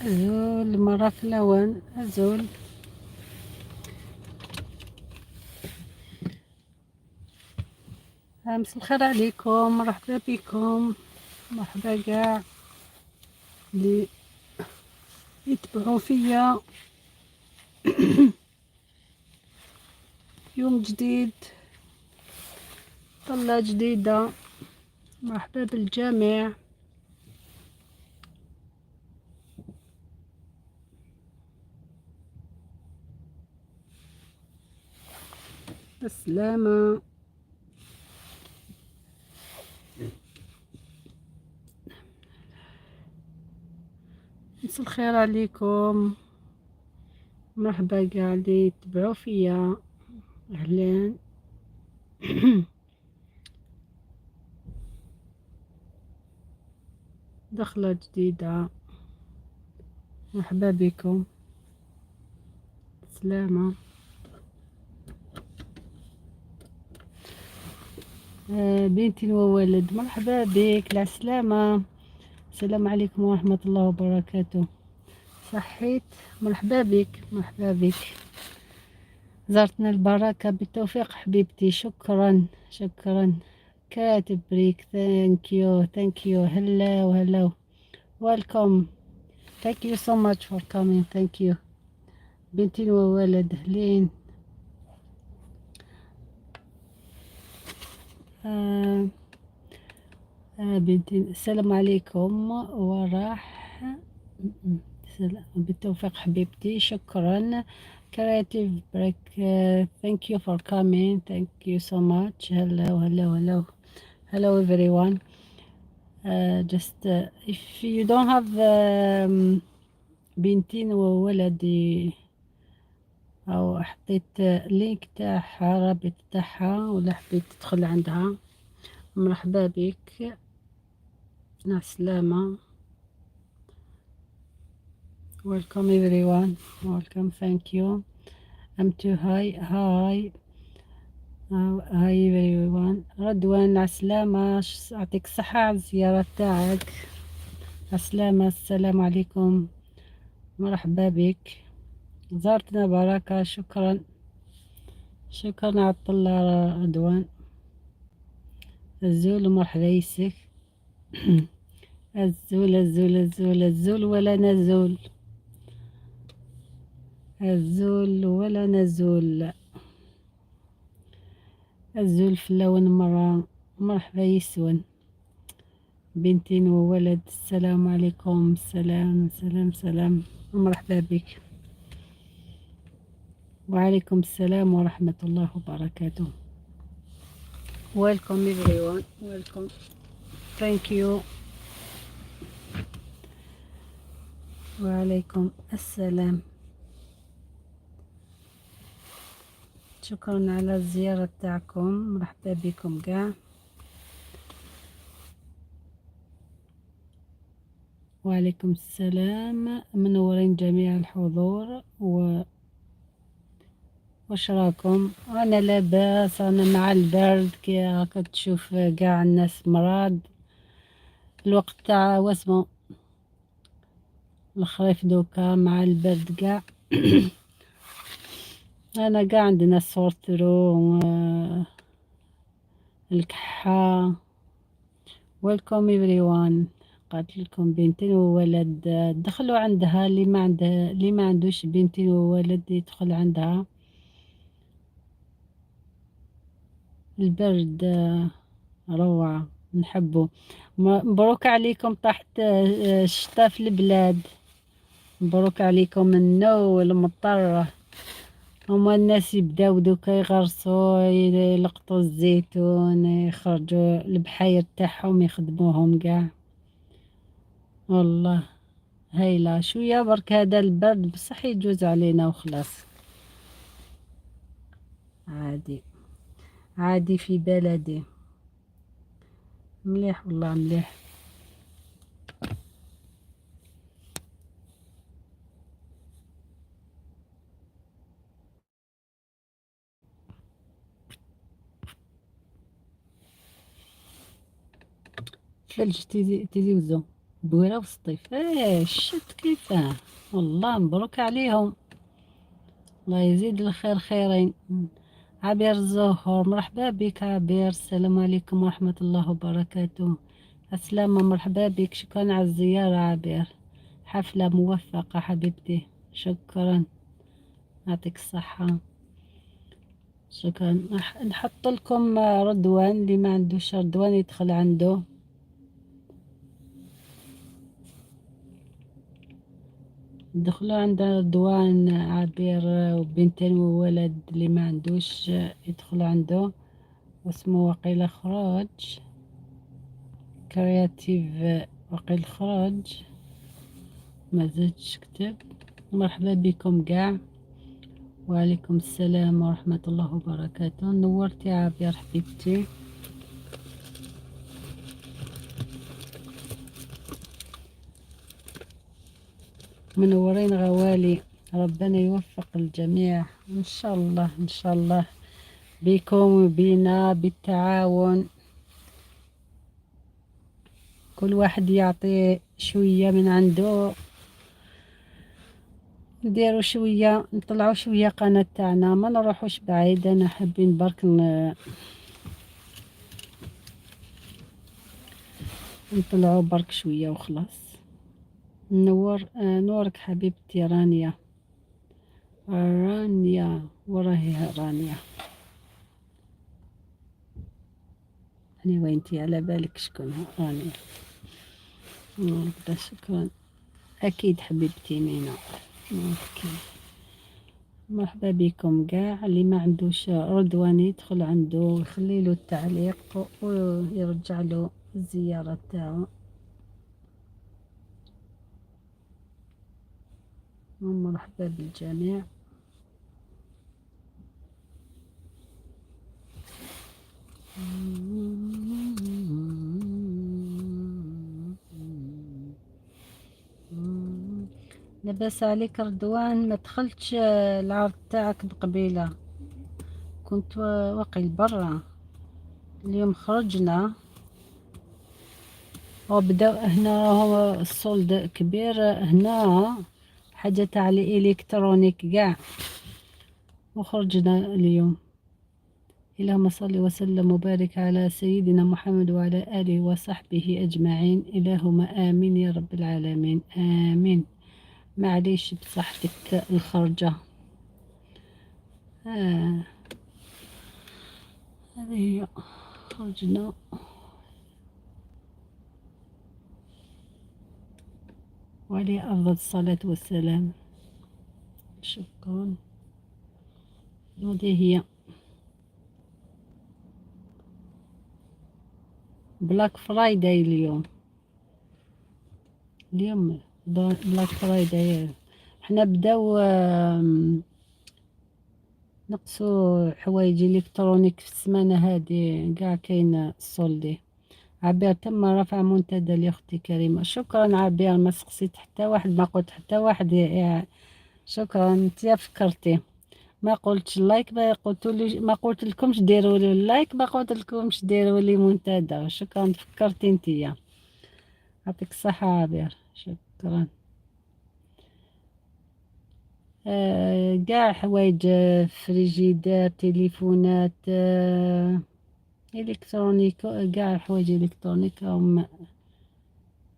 أزول مرة في الأوان أزول. مساء الخير عليكم، مرحبا بكم، مرحبا كاع اللي يتبعوا فيا. يوم جديد، طلة جديدة، مرحبا بالجميع. السلامة. مساء الخير عليكم، مرحبا كاع اللي يتبعوا فيا، أهلين. دخلة جديدة، مرحبا بكم، سلامة. بنتي وولد، مرحبا بك، العسلامة. السلام عليكم ورحمة الله وبركاته. صحيت، مرحبا بك، مرحبا بك، زرتنا البركة بالتوفيق حبيبتي. شكرا شكرا. كاتب بريك، ثانك يو ثانك يو. هلو هلو، ويلكم. ثانك يو سو ماتش فور كومينج. ثانك يو. بنتي وولد، هلين. آه بنتي، السلام عليكم وراح. بالتوفيق حبيبتي، شكرا. creative break, thank you for coming, thank you so much. Hello hello hello hello everyone. Just if you don't have بنتين وولدي، او حطيت لينك تاعها، رابط تاعها، ولا حبيت تدخل عندها، مرحبا بك، مع السلامة. welcome everyone, welcome, thank you. I'm too high. Hi. هاي everyone. رضوان، عسلامة، يعطيك الصحة على الزيارة تاعك. عسلامة، السلام عليكم، مرحبا بك، زارتنا بركة. شكرا شكرا على الطلة رضوان. الزول ومرحبا يسك. الزول الزول الزول الزول ولا نزول، الزول ولا نزول. الزول في اللون مرة. مرحبا يسون. بنتين وولد، السلام عليكم، سلام سلام سلام، مرحبا بك. وعليكم السلام ورحمة الله وبركاته. Welcome everyone, welcome, thank you. وعليكم السلام، شكرا على الزيارة تاعكم، مرحبا بكم كاع. وعليكم السلام، منورين جميع الحضور. واش راكم؟ انا لاباس، انا مع البرد كي راك تشوف كاع الناس مرض. الوقت تاع واسمو الخريف دوكا مع البرد كاع. انا كاع عندنا السور ثرو، الكحة. ويلكم everyone. قالت لكم بنتين وولد، دخلوا عندها. اللي ما عندوش بنتين وولد يدخل عندها. البرد روعة، نحبه. مبروك عليكم طاحت الشتا في البلاد. مبروك عليكم النو والمطر. هما الناس يبداو دوكا يغرسوا، يلقطوا الزيتون، يخرجوا البحير تاعهم يخدموهم كاع. والله هايلة. شوية برك هذا البرد بصح يجوز علينا وخلاص. عادي عادي في بلدي. مليح والله مليح. ثلج تيزي وزو. بويرة وسطيف شت كيفاه. والله مبروك عليهم، الله يزيد الخير خيرين. عبير الزهور، مرحبا بك عبير، السلام عليكم ورحمة الله وبركاته. السلامة، مرحبا بك، شكرا على الزيارة عبير، حفلة موفقة حبيبتي، شكرا، يعطيك الصحة. شكرا. نحط لكم رضوان، اللي ما عندوش رضوان يدخل عنده. دخلوا عند رضوان عبير وبنتين وولد، اللي ما عندوش يدخل عنده، واسمه وقيل خراج كرياتيف، وقيل خراج، ما زدتش كتب. مرحبا بكم كاع، وعليكم السلام ورحمة الله وبركاته. نورتي عبير حبيبتي. منورين غوالي، ربنا يوفق الجميع إن شاء الله، إن شاء الله، بكم وبينا بالتعاون، كل واحد يعطي شوية من عنده، نديرو شوية، نطلعو شوية قناة تاعنا، ما نروحوش بعيد. أنا حابين برك نطلعو برك شوية وخلاص. نورك حبيبتي رانيا، رانيا وراهي رانيا، هاني وينتي على بالك شكون رانيا. نبدا، شكرا، اكيد حبيبتي مينا. اوكي، مرحبا بكم كاع، اللي ما عندوش رضوان يدخل عنده ويخلي له التعليق ويرجع له الزيارة تاعو. مرحبا بالجميع. لاباس عليك رضوان؟ ما دخلتش العرض تاعك بقبيلة، كنت واقيل برا. اليوم خرجنا وبدأ هنا، هو الصولد كبير هنا، حاجة تاع الإلكترونيك كاع، وخرجنا اليوم. اللهم صل وسلم وبارك على سيدنا محمد وعلى آله وصحبه أجمعين، اللهم آمين يا رب العالمين، آمين. معليش بصحتك الخرجة، هذه هي، خرجنا. وعليه أفضل الصلاة والسلام. شكرا. هذه هي بلاك فرايداي اليوم، اليوم بلاك فرايداي. حنا بداو نقصوا حوايج الكترونيك في السمانة هذه كاع، كاين السولدي. عبير تم رفع منتدى لاختي كريمة، شكرا عبير، ما سقسيت حتى واحد، ما قلت حتى واحد شكرا، انت فكرتي. ما قلتش لايك، ما قلت لي، ما قلت لكمش ديروا لي اللايك، ما قلت لكمش ديروا لي منتدى، شكرا فكرتي انتيا، يعطيك الصحة عبير، شكرا. كاع حوايج، فريجيدات، تليفونات، الكترونيك، كاع حوايج الكترونيك هم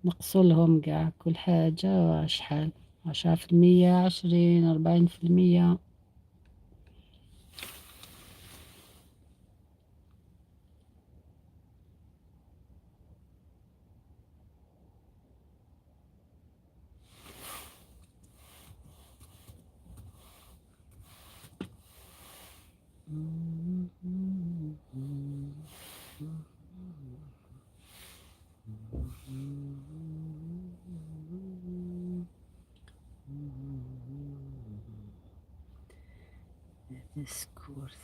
نقصوا لهم كاع، كل حاجة شحال، 10%، 20، 40%. سكورث،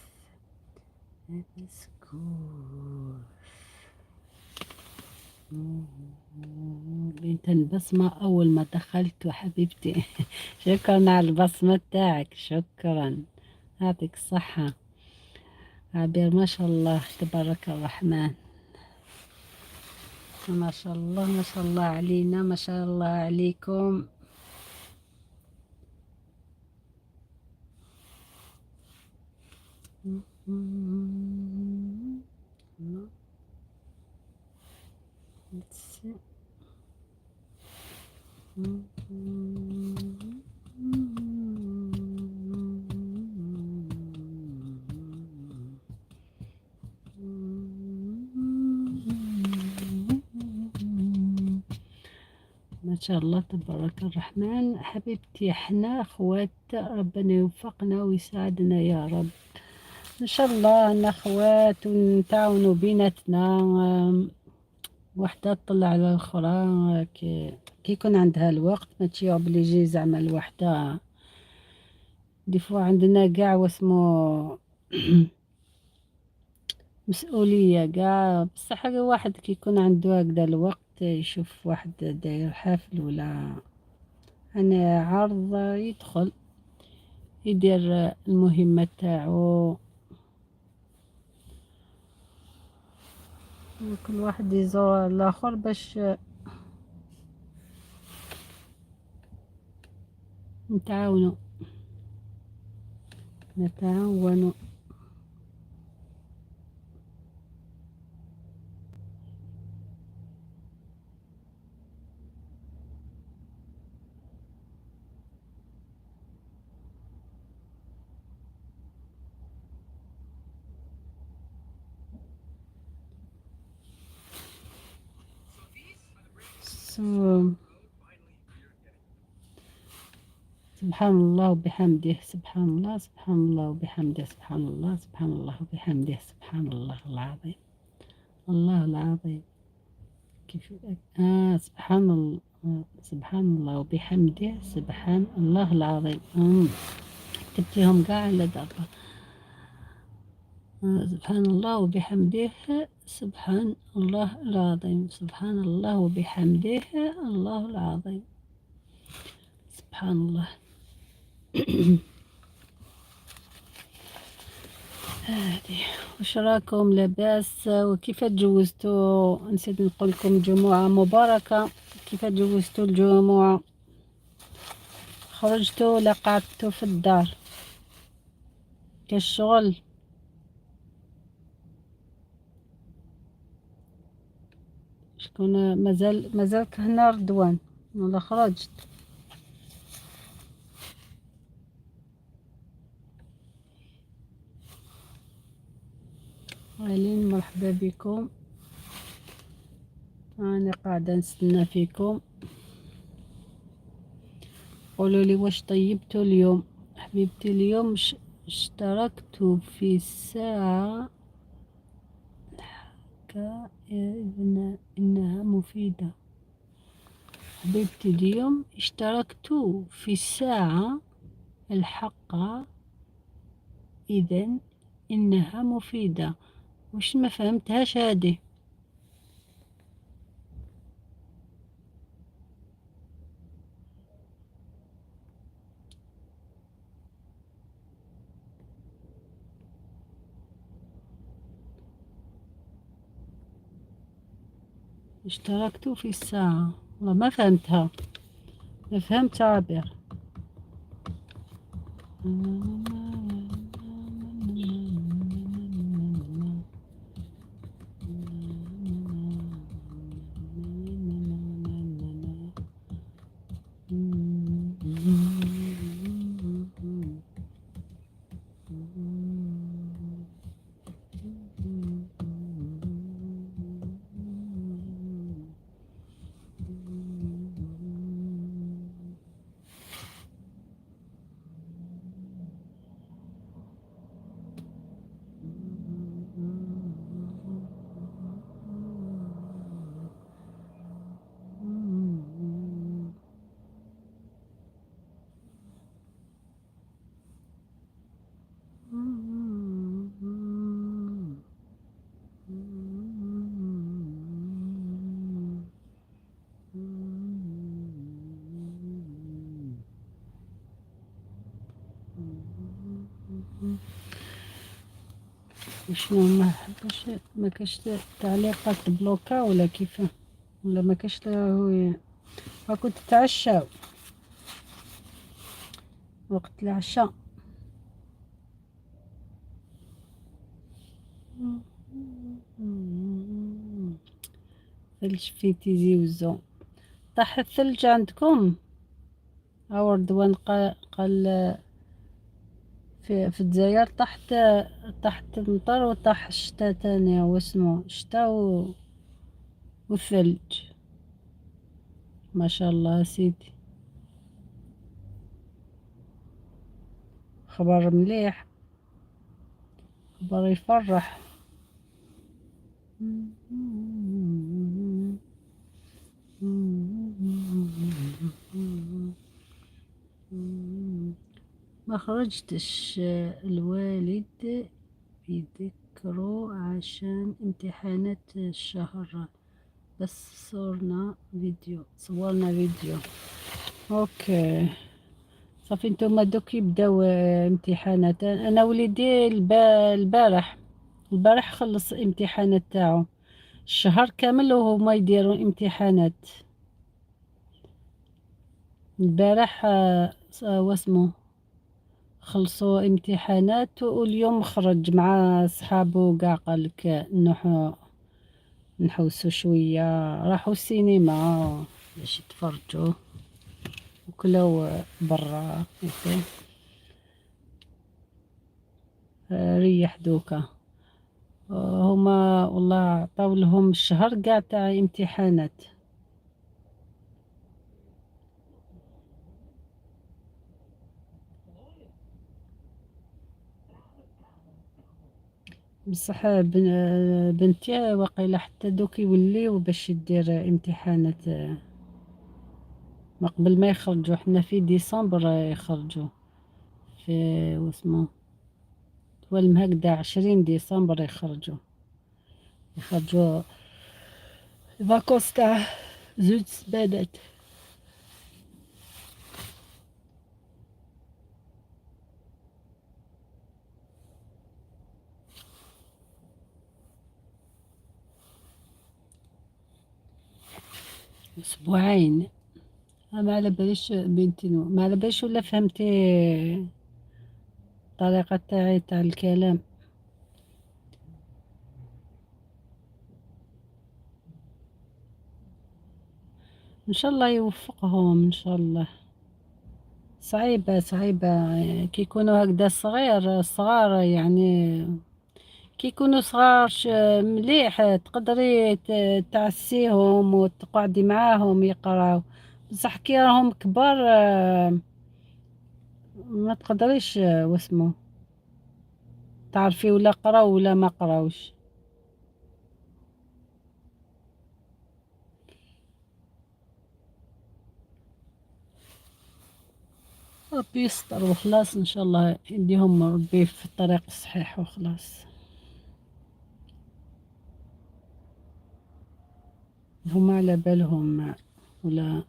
سكورث. بنت البصمة أول ما دخلت وحبيبتي. شكرا على البصمة تاعك، شكرا، يعطيك الصحة عبير، ما شاء الله تبارك الرحمن. ما شاء الله ما شاء الله علينا، ما شاء الله عليكم. ما شاء الله تبارك الرحمن. حبيبتي احنا اخوات، ربنا يوفقنا ويساعدنا يا رب ان شاء الله. انا اخوات ونتعاونوا بيناتنا، وحده تطلع على الاخرى كي يكون عندها الوقت، ما تجي اوبليجي زعما الوحده. دي فوا عندنا كاع واسمو مسؤولية كاع، بصح حاجة واحد كي يكون عنده هكذا الوقت يشوف واحد داير حفل ولا أنا عرض يدخل يدير المهمة تاعو، كل واحد يزور الآخر باش نتعاونوا نتعاونوا. سبحان الله وبحمده، سبحان الله سبحان الله وبحمده، سبحان الله سبحان الله وبحمده، سبحان الله العظيم، الله العظيم. كيف سبحان الله، سبحان الله وبحمده، سبحان الله العظيم. كتبتيهم كاع على دابا. سبحان الله وبحمده، سبحان الله العظيم، سبحان الله وبحمده، الله العظيم، سبحان الله. هادي واش راكم لاباس؟ وكيف تجوزتوا؟ نسيت نقول لكم جمعة مباركة. كيف تجوزتوا الجمعة؟ خرجتوا ولا قعدتوا في الدار كالشغل؟ شكون مازالك هنا رضوان ولا خرجت؟ أهلين مرحبا بكم، أنا قاعدة نستنى فيكم. قولوا لي واش طيبتوا اليوم حبيبتي. اليوم اشتركت في الساعة إنها مفيدة. حبيبتي اليوم اشتركت في الساعة الحقة إذن إنها مفيدة. وش ما فهمتهاش هذه. اشتركت في الساعة، والله ما فهمتها، ما فهمت عابر. وشنو ما حبش ما كاش تعليقات بلوكا ولا كيف؟ ولا ما كاش هو راكو تتعشاو وقت العشاء. ثلج في تيزي وزو. طاح الثلج عندكم؟ رضوان قال في الجزائر طاحت مطر وطاح الشتا تاني، واسمه شتا والثلج. ما شاء الله سيدي، خبر مليح، خبر يفرح. ما خرجتش الوالد بيذكروا عشان امتحانات الشهر، بس صورنا فيديو. اوكي صافي. نتوما دوك يبداو امتحانات. انا وليدي البارح خلص امتحانات تاعو، الشهر كامل وهما يديروا امتحانات. البارح واسمو خلصوا امتحانات، واليوم خرج مع صحابه قاع قالك نحوسوا شوية، راحوا السينما باش يتفرجوا وكلاو برا هكا. ريح دوكا. هما والله عطاو لهم الشهر قاع تاع امتحانات. بصح بنتي وقيلا حتى دوك يوليو باش يدير امتحانات، ما قبل ما يخرجوا. حنا في ديسمبر يخرجوا، في واسمو والم هكدا 20 ديسمبر يخرجوا فاكوس تاع زوج سبادات. اسبوعين. ما على باليش بنتي، ما على باليش ولا فهمتي الطريقة تاعي تاع الكلام. ان شاء الله يوفقهم ان شاء الله. صعيبة كي يكونوا هكذا صغار يعني، كي يكونوا صغار مليح تقدري تعسيهم وتقعدي معاهم يقراو. بصح كي راهم كبار ما تقدريش واسمو تعرفي ولا قراو ولا ما قراوش. ربي يستر وخلاص، ان شاء الله يديهم ربي في الطريق الصحيح وخلاص. هما على بالهم ولا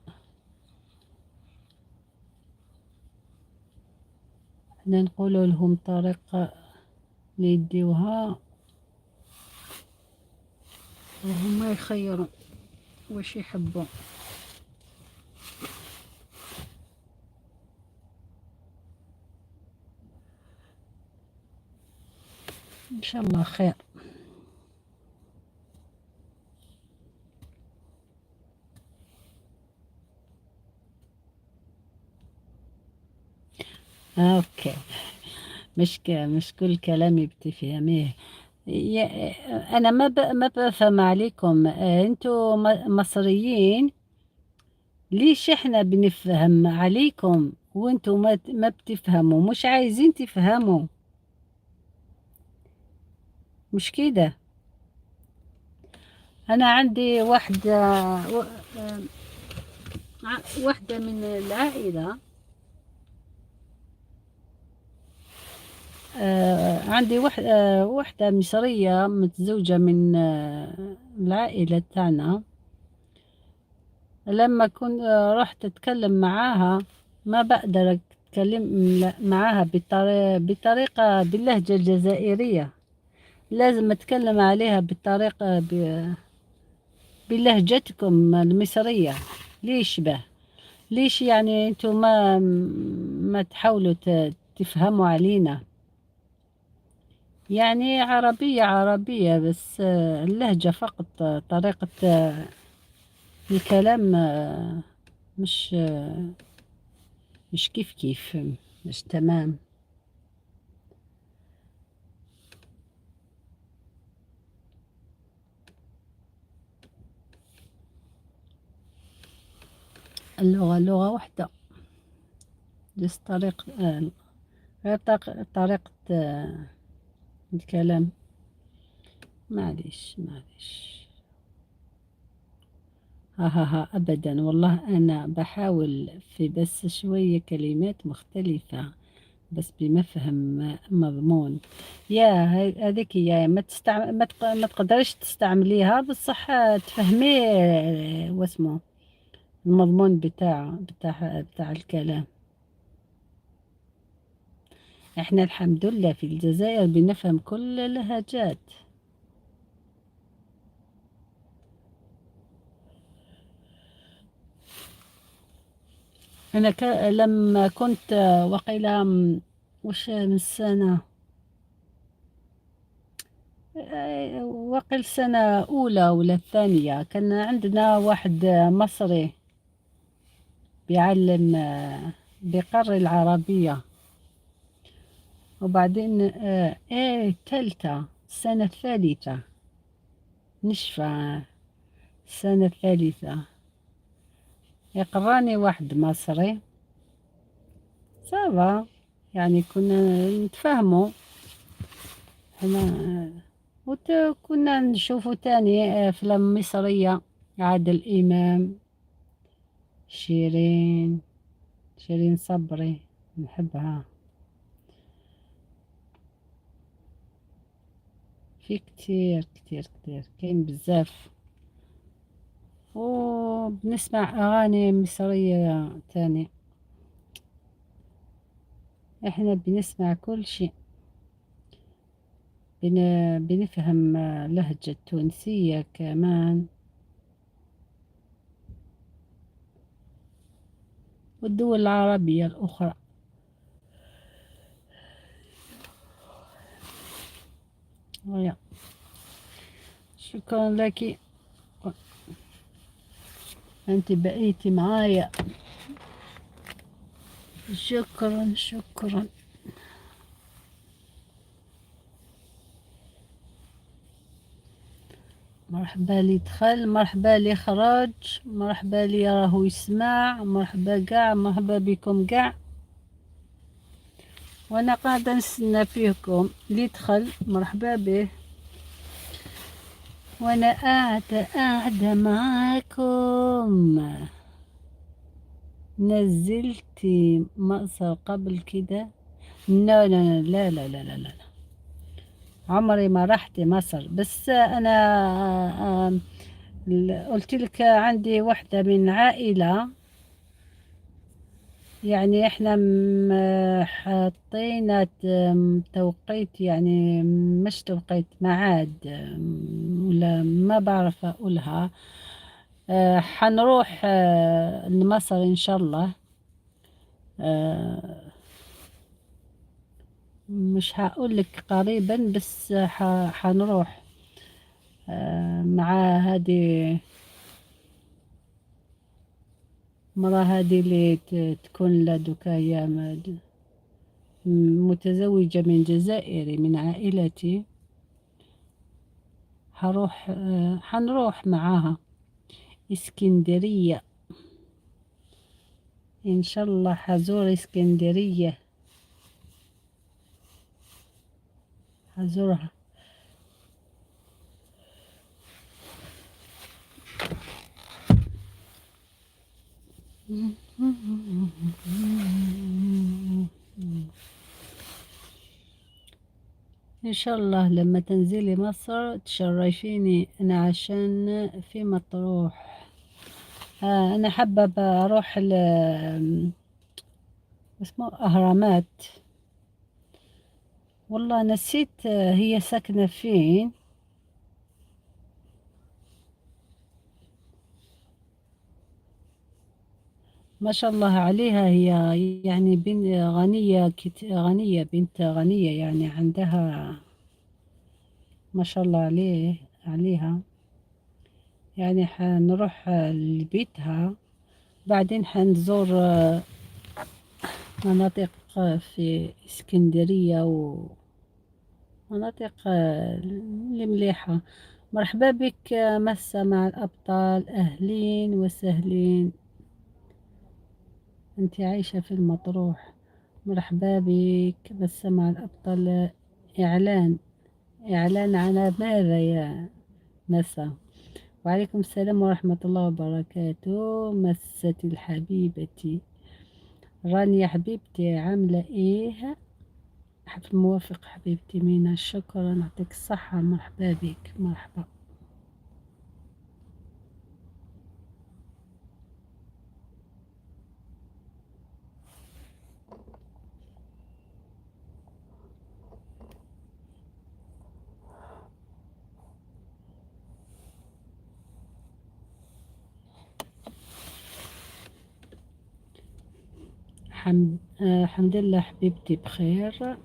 حنا نقولوا لهم طريقة اللي يديوها وهما يخيروا واش يحبوا. ان شاء الله خير. اوكي. مش كل كلامي بتفهميه. انا ما بفهم عليكم. انتوا مصريين، ليش احنا بنفهم عليكم وانتوا ما بتفهموا، مش عايزين تفهموا؟ مش كده. انا عندي واحدة من العائلة. عندي واحدة مصرية متزوجة من العائلة تاعنا. لما كنت رحت أتكلم معاها ما بقدر أتكلم معاها بطريقة باللهجة الجزائرية. لازم أتكلم عليها بالطريقة بلهجتكم المصرية. ليش به؟ ليش يعني انتوا ما تحاولوا تفهموا علينا؟ يعني عربية عربية بس اللهجة فقط، طريقة الكلام مش مش كيف كيف، مش تمام. اللغة لغة واحدة، بس غير طريقة الكلام. معليش معليش. ها أبدا والله، أنا بحاول في بس شوية كلمات مختلفة، بس بمفهم مضمون. يا هذيك يا ما تقدرش تستعمليها بصح تفهمي واسمه المضمون بتاع الكلام. احنا الحمد لله في الجزائر بنفهم كل اللهجات. أنا لما كنت وقيلة وش من سنة، وقيل سنة أولى ولا ثانية، كان عندنا واحد مصري بيعلم بيقري العربية. وبعدين ايه تالتة، السنة الثالثة، نشفى السنة الثالثة، يقراني واحد مصري صافا، يعني كنا نتفاهموا احنا. كنا نشوفوا تاني أفلام مصرية، عادل إمام، شيرين صبري، نحبها. في كتير كتير كتير، كاين بزاف. وبنسمع أغاني مصرية تاني. احنا بنسمع كل شيء. بنفهم لهجة تونسية كمان، والدول العربية الأخرى. ويا شكرا لك، أنت بقيتي معايا. شكرا شكرا. مرحبا لي دخل، مرحبا لي خرج، مرحبا لي راهو يسمع، مرحبا قاع، مرحبا بكم قاع. وانا قاعدة نستنى فيكم اللي دخل مرحبا به. وانا قاعدة معاكم. نزلتي مقصر قبل كده؟ لا لا لا لا لا لا لا، عمري ما رحت مصر، بس انا قلت لك عندي واحدة من عائلة، يعني احنا حطينا توقيت، يعني مش توقيت معاد، ولا ما بعرف اقولها. حنروح لمصر ان شاء الله. آه، مش هقول لك قريبا، بس حنروح مع هذه مرة، هذه اللي تكون لدك هي متزوجة من جزائري من عائلتي. حنروح معاها اسكندرية إن شاء الله. حزور اسكندرية، حزورها. إن شاء الله لما تنزلي مصر تشرفيني أنا، عشان في مطروح. أنا حابة أروح اسمه أهرامات. والله نسيت هي ساكنة فين. ما شاء الله عليها هي. يعني بنت غنية، غنية، بنت غنية يعني عندها. ما شاء الله عليها. يعني حنروح لبيتها، بعدين حنزور مناطق في اسكندرية ومناطق اللي مليحة. مرحبا بك مسا مع الأبطال، أهلين وسهلين. أنت عايشة في المطروح. مرحبا بك مسا مع الأبطال. إعلان إعلان على ماذا يا مسا؟ وعليكم السلام ورحمة الله وبركاته. مستي الحبيبة رانيا حبيبتي، عاملة ايه؟ حفل موافق حبيبتي مينا، شكرا، يعطيك الصحة. مرحبا بك، مرحبا. الحمد لله حبيبتي بخير.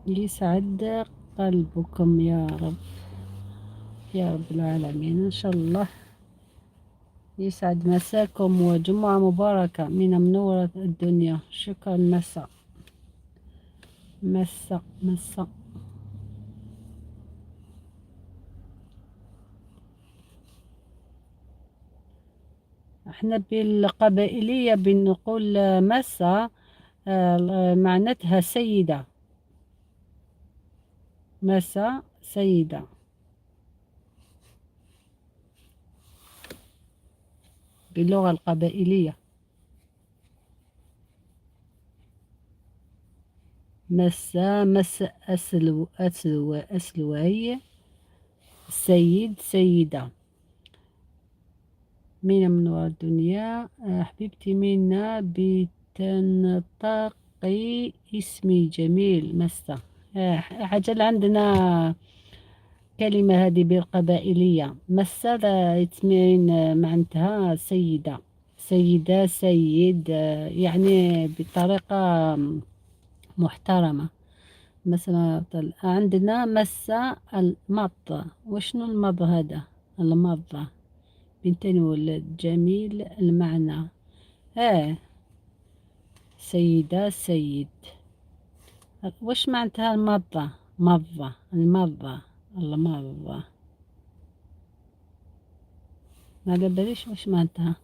يسعد قلبكم يا رب، يا رب العالمين إن شاء الله. يسعد مساكم وجمعة مباركة من منورة الدنيا. شكرا مسا. مسا. احنا بالقبائلية بنقول مسا، معناتها سيدة. مسا سيدة باللغة القبائلية. مس أسلوي، سيد، سيدة. مينا من وراء الدنيا. حبيبتي مينا، بتنطقي اسمي جميل مسا. عجل عندنا كلمة هذه بالقبائلية. مسا تسمين معناتها سيدة. سيدة، سيد، يعني بطريقة محترمة. مثلا عندنا مسا المض. وشنو المض هذا؟ المض بنتين ولد، جميل المعنى. اه، سيدة، سيد. وش معناتها المضة؟ مضة، المضة، المضة. ما على باليش وش معناتها.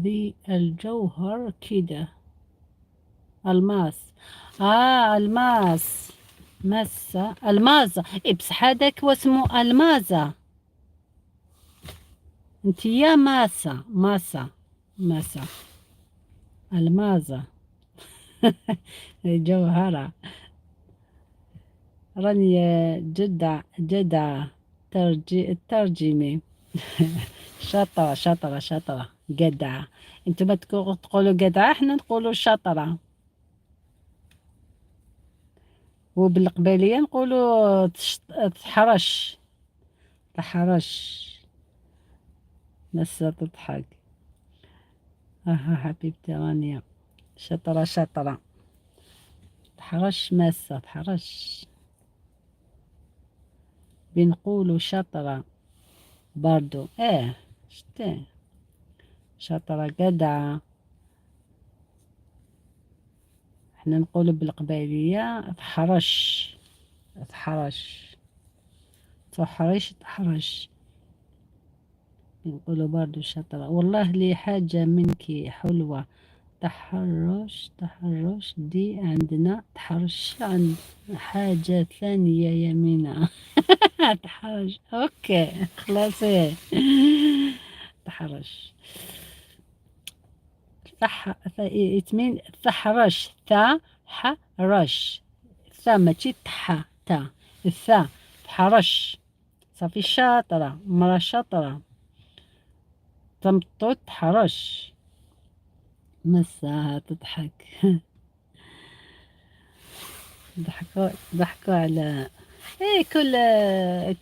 ذي الجوهر كده. الماس. الماس. مسا المازة. بس هذاك واسمه المازة. انت يا ماسة، ماسة المازة. جوهرة. راني جدع ترجمي. شاطرة جدعة. انتوا ما تقولوا جدعة، احنا نقولوا شاطرة. وبالقبالية نقولوا تحرش. تحرش. ناس تضحك. حبيبتي رانيا، شاطرة. تحرش ماسة، تحرش. بنقولوا شاطرة برضو. شتي. شاطرة جدعة. احنا نقولوا بالقبائلية تحرش. تحرش. تحرش. نقولوا برضو شاطرة. والله لي حاجة منك حلوة. تحرش دي عندنا، تحرش عند حاجة ثانية يا مينا. تحرش اوكي خلاص. تحرش. تمين تحرش. تحرش. ماشي التاء الثاء تحرش. صافي شاطرة، مرة شاطرة. تمطط تحرش. مساها تضحك. ضحكوا على ايه.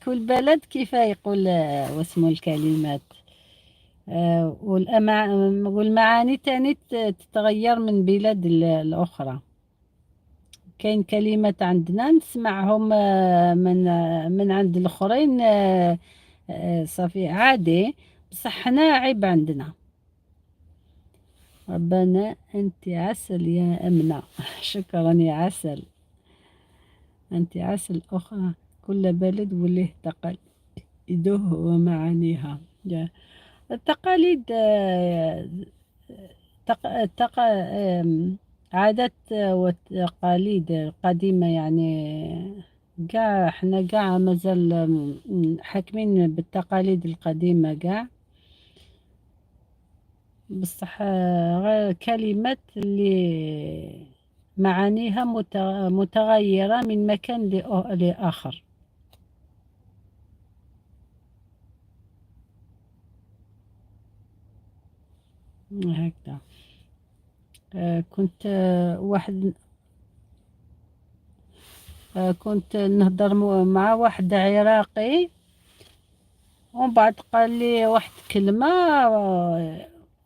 كل بلد كيف يقول واسمو الكلمات. والمعاني تاني تتغير من بلاد الأخرى. كاين كلمات عندنا نسمعهم من عند الآخرين صافي عادي، بصح حنا عيب عندنا. ربنا أنت عسل يا أمنة. شكرا يا عسل. أنت عسل أخرى. كل بلد وله تقاليده ومعانيها. التقاليد عادات وتقاليد قديمة يعني. قاع احنا قاع مازال حاكمين بالتقاليد القديمة قاع. بصح غير كلمات اللي معانيها متغيرة من مكان لآخر. هكذا. كنت واحد كنت نهضر مع واحد عراقي، ومن بعد قال لي واحد كلمة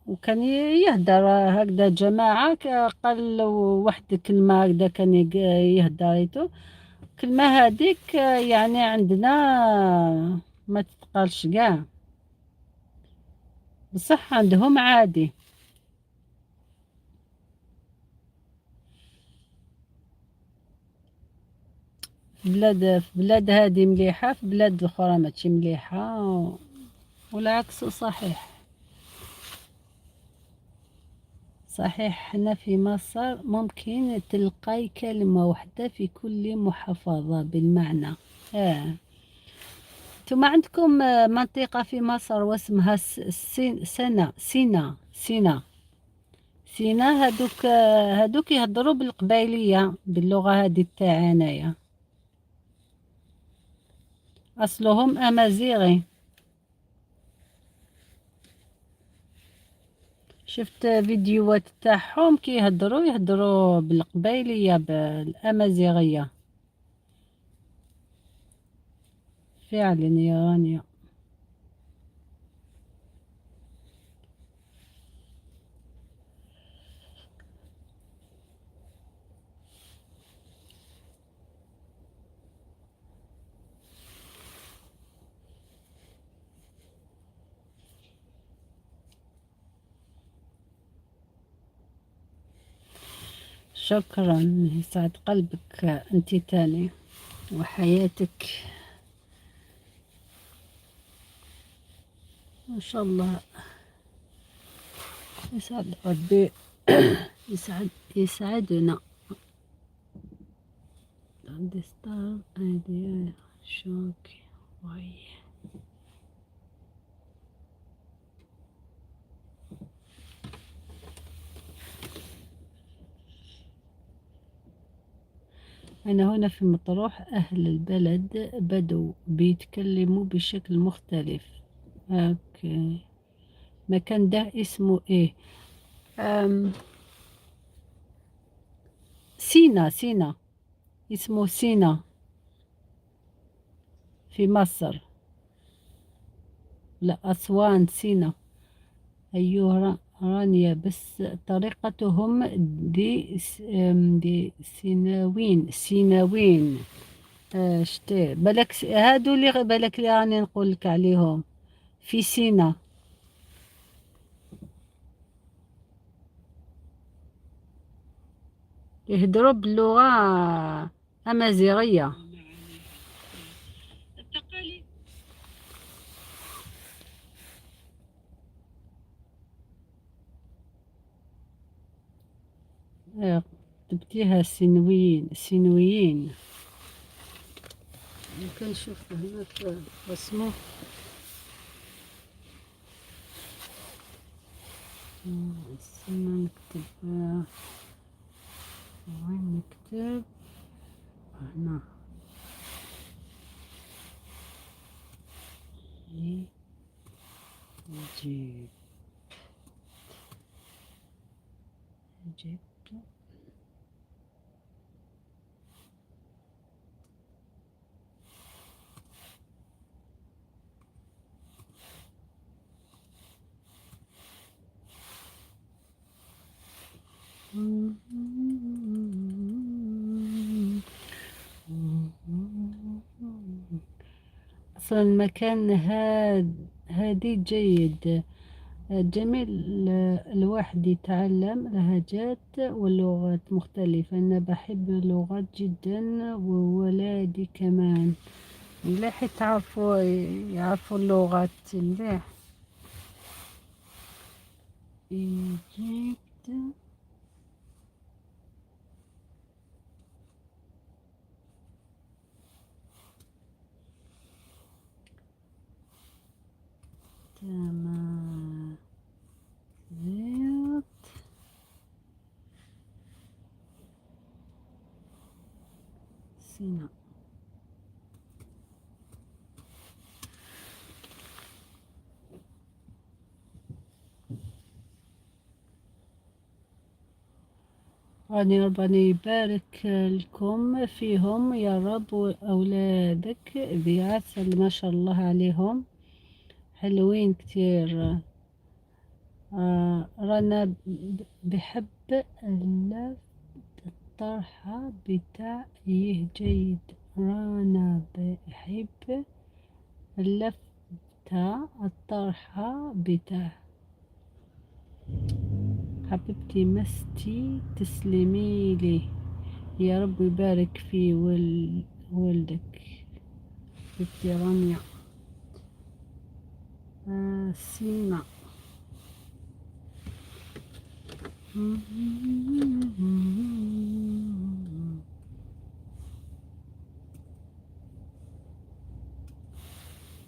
وكان يهدر هكذا جماعة. قال له واحد كلمة هكذا كان يهدريتو. كلمة هذيك يعني عندنا ما تتقالش كاع، بصح عندهم عادي. في بلاد هادي مليحة، في بلاد أخرى ماشي مليحة، والعكس صحيح. صحيح حنا في مصر ممكن تلقاي كلمة واحدة في كل محافظة بالمعنى. اه. انتم عندكم منطقة في مصر واسمها سينا. هادوك يهضروا بالقبايلية باللغة هادي تاعنا. أصلهم أمازيغي. شفت فيديوهات تاعهم كي يهضروا بالقبايلية بالأمازيغية. فعلا يا رانيا. شكرا، يسعد قلبك انتي تاني وحياتك ان شاء الله. يسعد ربي. يسعدنا. عندي ستار ايديا شوكي وي. أنا هنا في مطروح. أهل البلد بدوا بيتكلموا بشكل مختلف. اوكي. مكان ده اسمه ايه؟ أم سينا. اسمه سينا في مصر. لا، أسوان سينا. أيوه رانيا. بس طريقتهم دي سيناوين. شتي بالك هادو اللي بالك اللي راني نقول لك عليهم في سينا. يهضروا باللغة أمازيغية. كتبتيها سينويين. ممكن نشوف هنا في اسمه. نكتب وين نكتب هنا. جبت أصلا المكان هادي جيد جميل. الواحد يتعلم لهجات ولغات مختلفة. أنا بحب اللغات جدا وولادي كمان مليح يعرفوا اللغات مليح. إيجيبت تمام زيت سينا. ربنا يبارك لكم فيهم يا رب، وأولادك بعسل ما شاء الله عليهم حلوين كتير. رنا بحب الطرحة بتاعيه جيد. رنا بحب اللفتة الطرحة بتاع حبيبتي مستي تسلمي لي يا رب يبارك في ولدك حبيبتي رانيا. سينا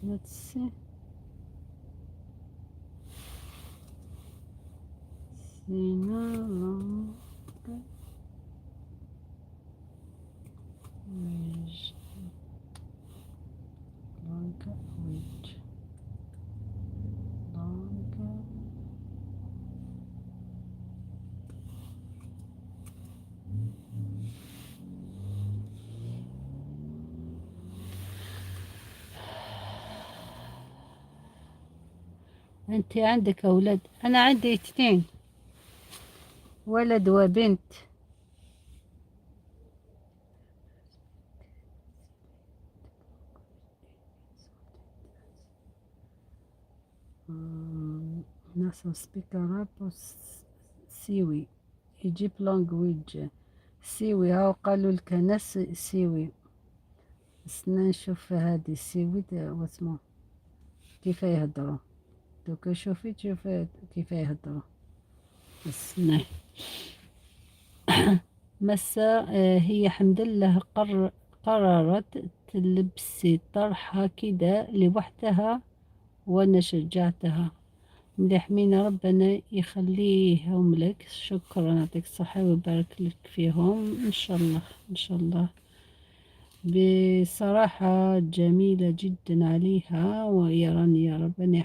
let's see. سينا انت عندك اولاد؟ انا عندي 2 ولد وبنت. ناس speak Arab سيوي يجيب language سيوي. هاو قالوا لك ناس سيوي. بس نشوف هادي سيوي واسمه كيف يهدروا. دوكا شوفي كيف يهدروا. بس مسا هي حمد لله قررت تلبسي طرحة كده لوحدها وانا شجعتها. مليح مين ربنا يخليهم لك. شكرا يعطيك الصحة ويبارك لك فيهم إن شاء الله إن شاء الله. بصراحة جميلة جدا عليها ويا رانيا ربنا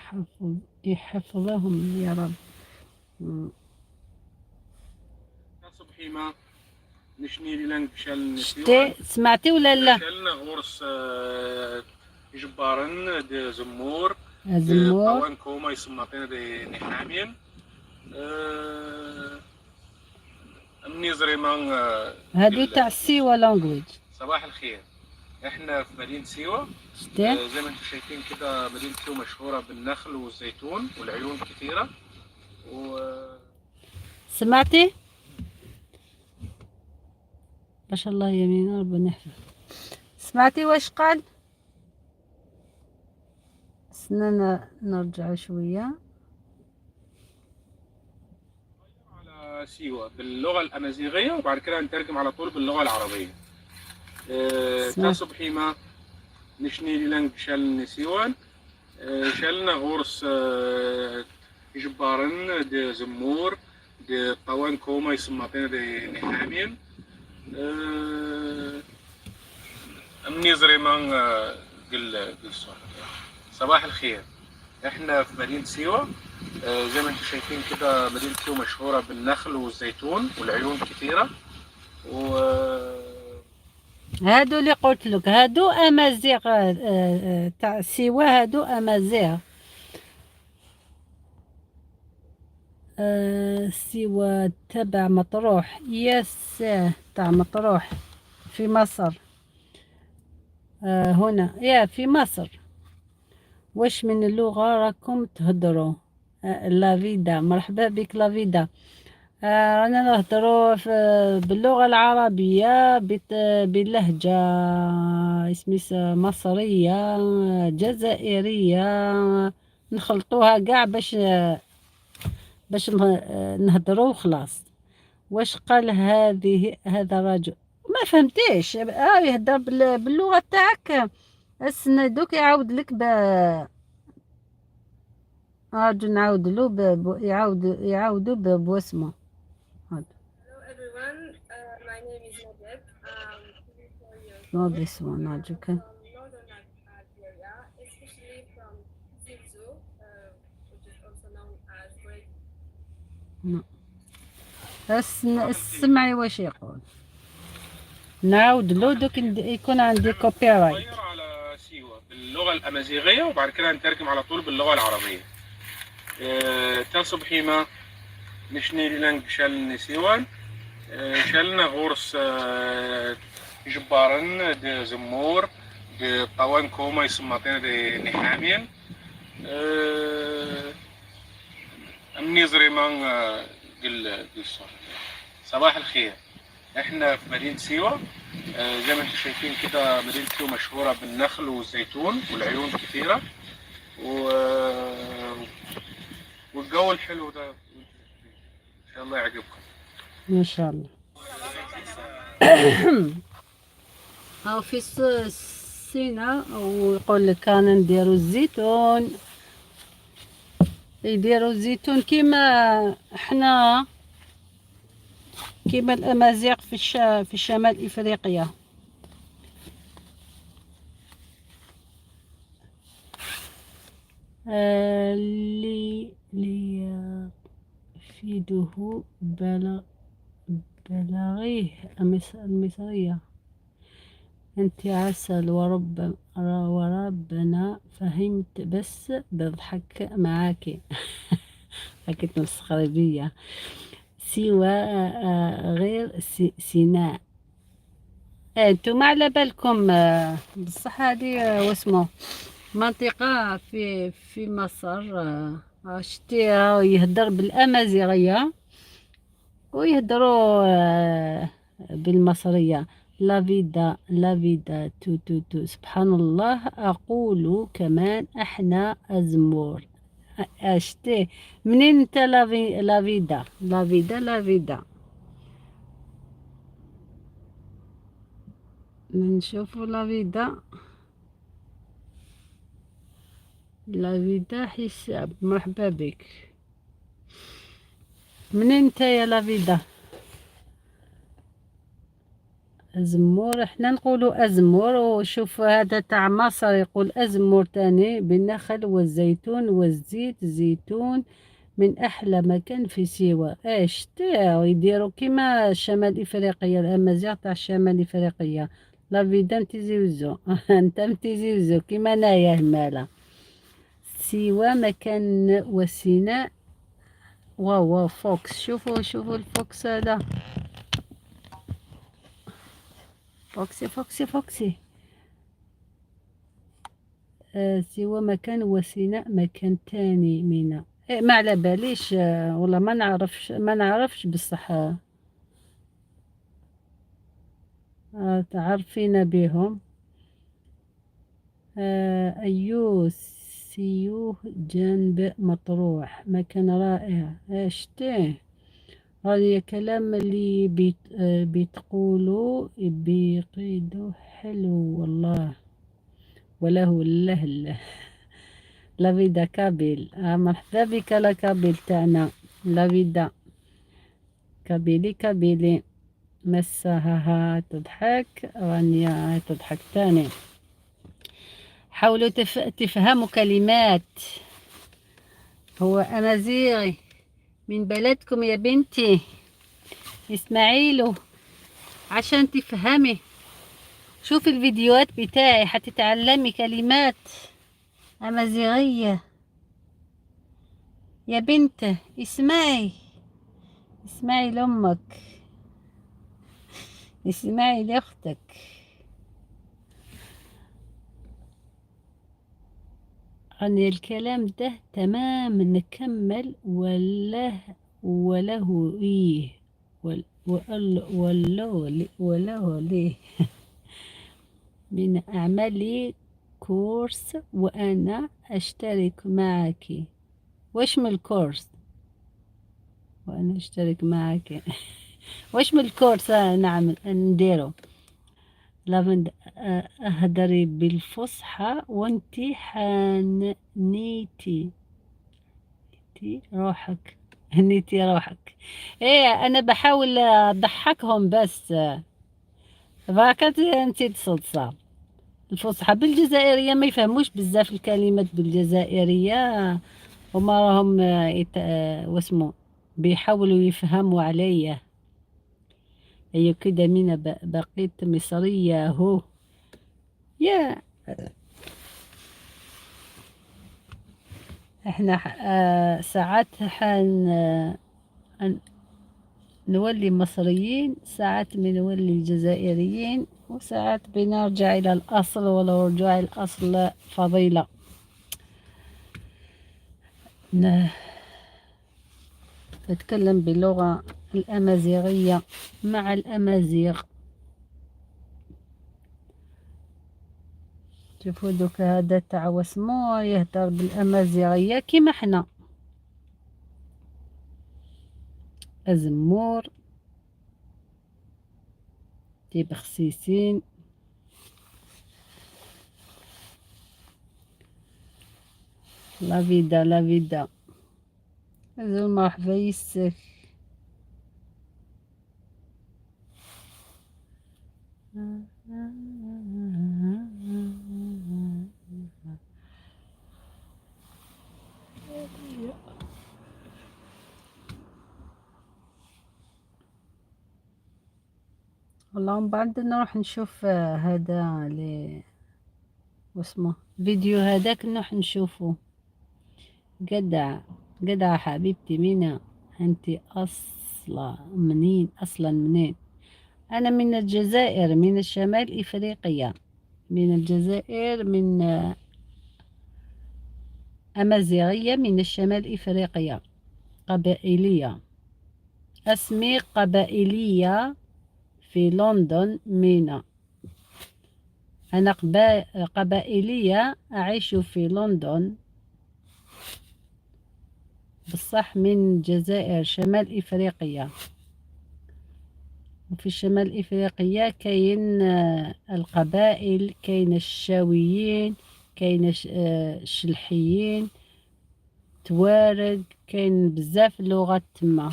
يحفظهم يا رب. صبحي ما نشني لانك شتي سمعتي ولا لا؟ شلنا غورس جبارن دي زمور زمور طوان كوما يسمطين دي نحامين امني زريمان هادو تاع سيوا لانجويج. صباح الخير. احنا في مدينة سيوة. زي ما انتم شايفين كده مدينة سيوة مشهورة بالنخل والزيتون والعيون كثيرة. سمعتي؟ ما شاء الله يمين ربنا يحفظ. سمعتي واش قال؟ سننا نرجع شوية على سيوة باللغة الأمازيغية وبعد كده نترجم على طول باللغة العربية. تصبحي ما نشني لانك شال سيوان شالنا غورس جبارن دي زمور دي طوان كوما يسمطين دي نحامين امني زريمان قل صباح الخير. احنا في مدينة سيوة. زي ما انتم شايفين كده مدينة سيوة مشهورة بالنخل والزيتون والعيون كثيرة. و هادو اللي قلت لك هادو امازيغ تاع سيوة، هادو امازيغ. سيوة تبع مطروح، يس، تاع مطروح في مصر. هنا يا في مصر. واش من اللغة راكم تهدروا؟ لافيدا، مرحبا بك لافيدا. رانا نهدروا باللغة العربية بلهجة اسميس مصرية جزائرية، نخلطوها قاع باش نهدروا وخلاص. واش قال هذا رجل؟ ما فهمتيش. يهدر باللغة تاعك. دوك يعاود لك نعاود له يعاودوا بواسمه. هذا. Hello everyone, my name is Nadia. 24 years No, old. this one, I'm okay. from northern Algeria, especially from Tizu, which is also known as Great. No. اسمعي واش يقول. نعاود له دوك يكون عندي كوبي رايت. نغير على سيوة باللغة الأمازيغية وبعد كده هنترجم على طول باللغة العربية. تصبحي ما نشني لنك شالني سيوان. شالنا غورس جبارن دي زمور دي طوان كوما يسمطين دي نحامين. أمني زريمان قل صباح الخير. احنا في مدينة سيوة. زي ما انتم شايفين كده مدينة سيوة مشهورة بالنخل والزيتون والعيون كثيرة. والجو الحلو ده ان شاء الله يعجبكم. ما شاء الله. أو في الصينة ويقول لك كان نديرو الزيتون، يديروا الزيتون كيما احنا، كيما الأمازيغ في شمال إفريقيا. اللي يفيده بلاغيه المصرية. انت عسل وربنا فهمت بس بضحك معاكي. حكيت نسخري بيا. سوى غير سيناء. انتم على بالكم بصح هذه واسمه منطقة في مصر. شتي يهدر بالأمازيغية ويهدروا بالمصرية. لا فيدا تو سبحان الله. أقول كمان احنا أزمور. اشتي منين انت لا فيدا نشوفوا لا فيدا حساب. مرحبا بك. منين انت يا لا فيدا؟ أزمور، احنا نقولوا أزمور. وشوف هذا تاع مصر يقول أزمور تاني بالنخل والزيتون والزيت زيتون من أحلى مكان في سيوة. ايش تاعو يديروا كيما شمال إفريقيا، الأمازيغ تاع شمال إفريقيا. لا فيدا متزوزو. انت متزوزو كيما نايا همالا. سيوة مكان وسيناء. واو فوكس. شوفوا الفوكس هذا. فوكسي. سوى مكان وسيناء مكان تاني مينا. ما على باليش. والله ما نعرفش بصح. تعرفين بهم. أيوه سيوه جنب مطروح مكان رائع. اشتيه هذا كلام اللي بتقولوا بيقيدوا حلو والله وله الله. لافيدا كابيل. مرحبا بك لا كابيل تاعنا. لافيدا كابيلي مساها تضحك رانيا تضحك تاني. حاولوا تفهموا كلمات. هو أمازيغي من بلدكم يا بنتي، اسمعي له عشان تفهمي. شوفي الفيديوهات بتاعي حتتعلمي كلمات أمازيغية يا بنت. اسمعي، اسمعي لأمك، اسمعي لأختك. عن الكلام ده تمام نكمل وله إيه وله ليه من أعمالي كورس وأنا أشترك معك. وش من الكورس وأنا أشترك معك؟ وش من الكورس نعمل نديره؟ لابد أهدري بالفصحى وانتي حنيتي روحك. هنيتي روحك. ايه انا بحاول اضحكهم بس. فكانت نسيت صوت صعب. الفصحى بالجزائرية ما يفهموش بزاف الكلمات بالجزائرية، وما راهم واسمو بيحاولوا يفهموا عليا. هي كده من بقيت مصرية هو. يا احنا ساعات نولي مصريين، ساعات بنولي جزائريين، وساعات بنرجع إلى الأصل، ولو رجوع الأصل فضيلة. نتكلم باللغة الأمازيغية مع الأمازيغ. شوفوا دوك هذا تاع واسمو يهدر بالأمازيغية كيما حنا. أزمور تيب خسيسين. لا فيدا لا فيدا. زول مرحبا يسك. والله بعد نروح نشوف هذا واسمه فيديو هذاك نروح نشوفه. جدع جدع حبيبتي مينا. انت اصلا منين؟ انا من الجزائر، من الشمال افريقيا، من الجزائر، من امازيغية من الشمال افريقيا. قبائلية، اسمي قبائلية في لندن مينا. انا قبائلية اعيش في لندن، بصح من الجزائر شمال افريقيا. وفي شمال افريقيا كاين القبائل، كاين الشاويين، كاين الشلحيين، توارق، كاين بزاف اللغات تما.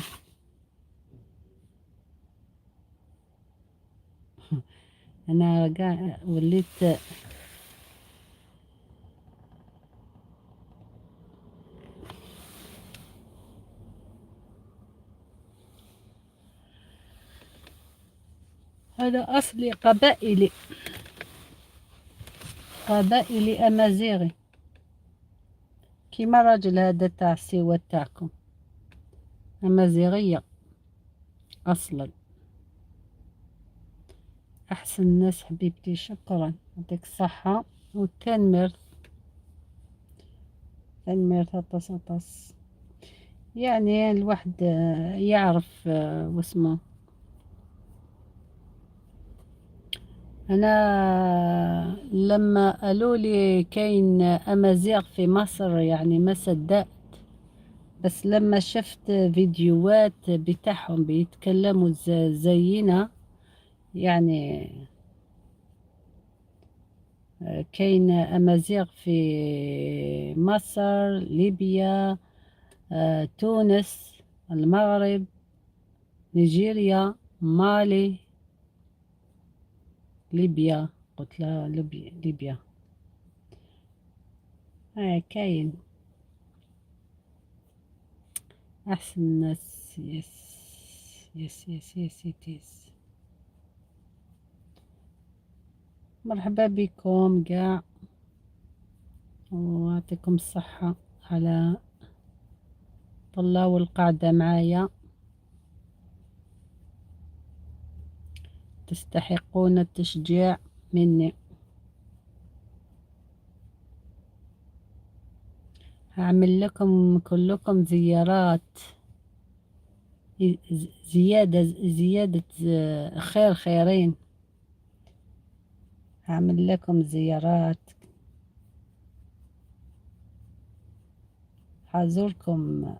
انا قاع وليت هذا اصلي قبائلي امازيغي، كيما راجل هذا تاع السوا تاعكم. امازيغية اصلا. احسن ناس حبيبتي، شكرا يعطيك الصحة والتنمر. تنمر تطس يعني الواحد يعرف واسمه. انا لما قالوا لي كاين امازيغ في مصر يعني ما صدقت، بس لما شفت فيديوهات بتاعهم بيتكلموا زينا يعني. كاين امازيغ في مصر، ليبيا، تونس، المغرب، نيجيريا، مالي. ليبيا، قلت لها ليبيا. كاين. أحسن ناس. يس يس يس يس يس. مرحبا بكم قاع، ويعطيكم الصحة على طلعوا القعدة معايا. تستحقون التشجيع مني. هعمل لكم كلكم زيارات، زيادة خيرين. هعمل لكم زيارات، حازوركم.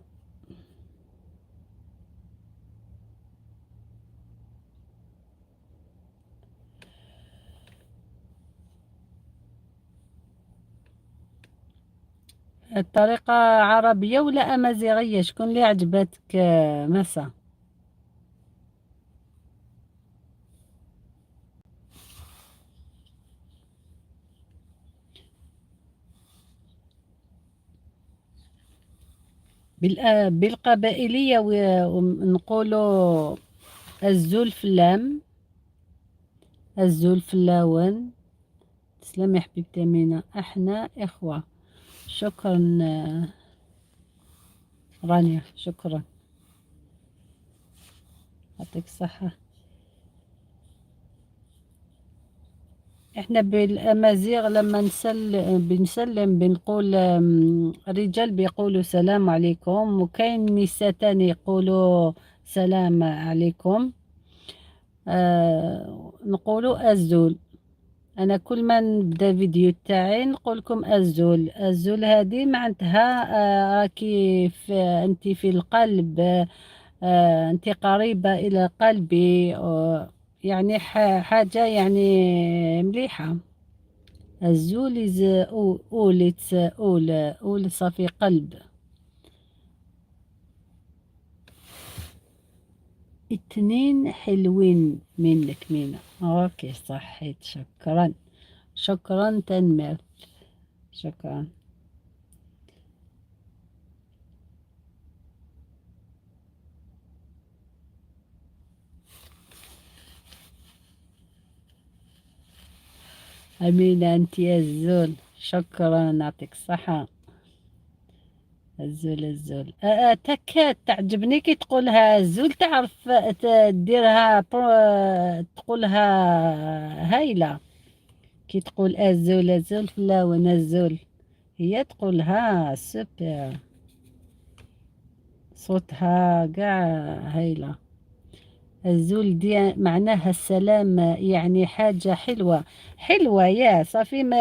الطريقة عربية ولا أمازيغية؟ شكون اللي عجبتك مسا؟ بالقبائلية ونقولوا الزول فلام، الزول فلاون. تسلم يا حبيبتي أمينة، احنا إخوة. شكرا رانيا، شكرا، يعطيك الصحة. احنا بالأمازيغ لما بنسلم بنقول الرجال بيقولوا سلام عليكم، وكاين نساء تاني يقولوا سلام عليكم. نقولوا الزول. انا كل ما نبدا فيديو تاعي نقول لكم الزول. الزول هذه معناتها راكي انت في القلب، انت قريبة الى قلبي، يعني حاجة يعني مليحة. الزول is all it's all صافي قلب. اتنين حلوين منك مينا. اوكي صحيت، شكرا شكرا تنمر، شكرا. أمينة أنت يا الزول، شكرا، يعطيك الصحة. الزول الزول تكات تعجبني كي تقولها الزول، تعرف تديرها تقولها هايلة. كي تقول الزول الزول فلاون الزول، هي تقولها سوبر، صوتها قاع هايلة. الزول دي معناها السلام، يعني حاجة حلوة حلوة. يا صافي، ما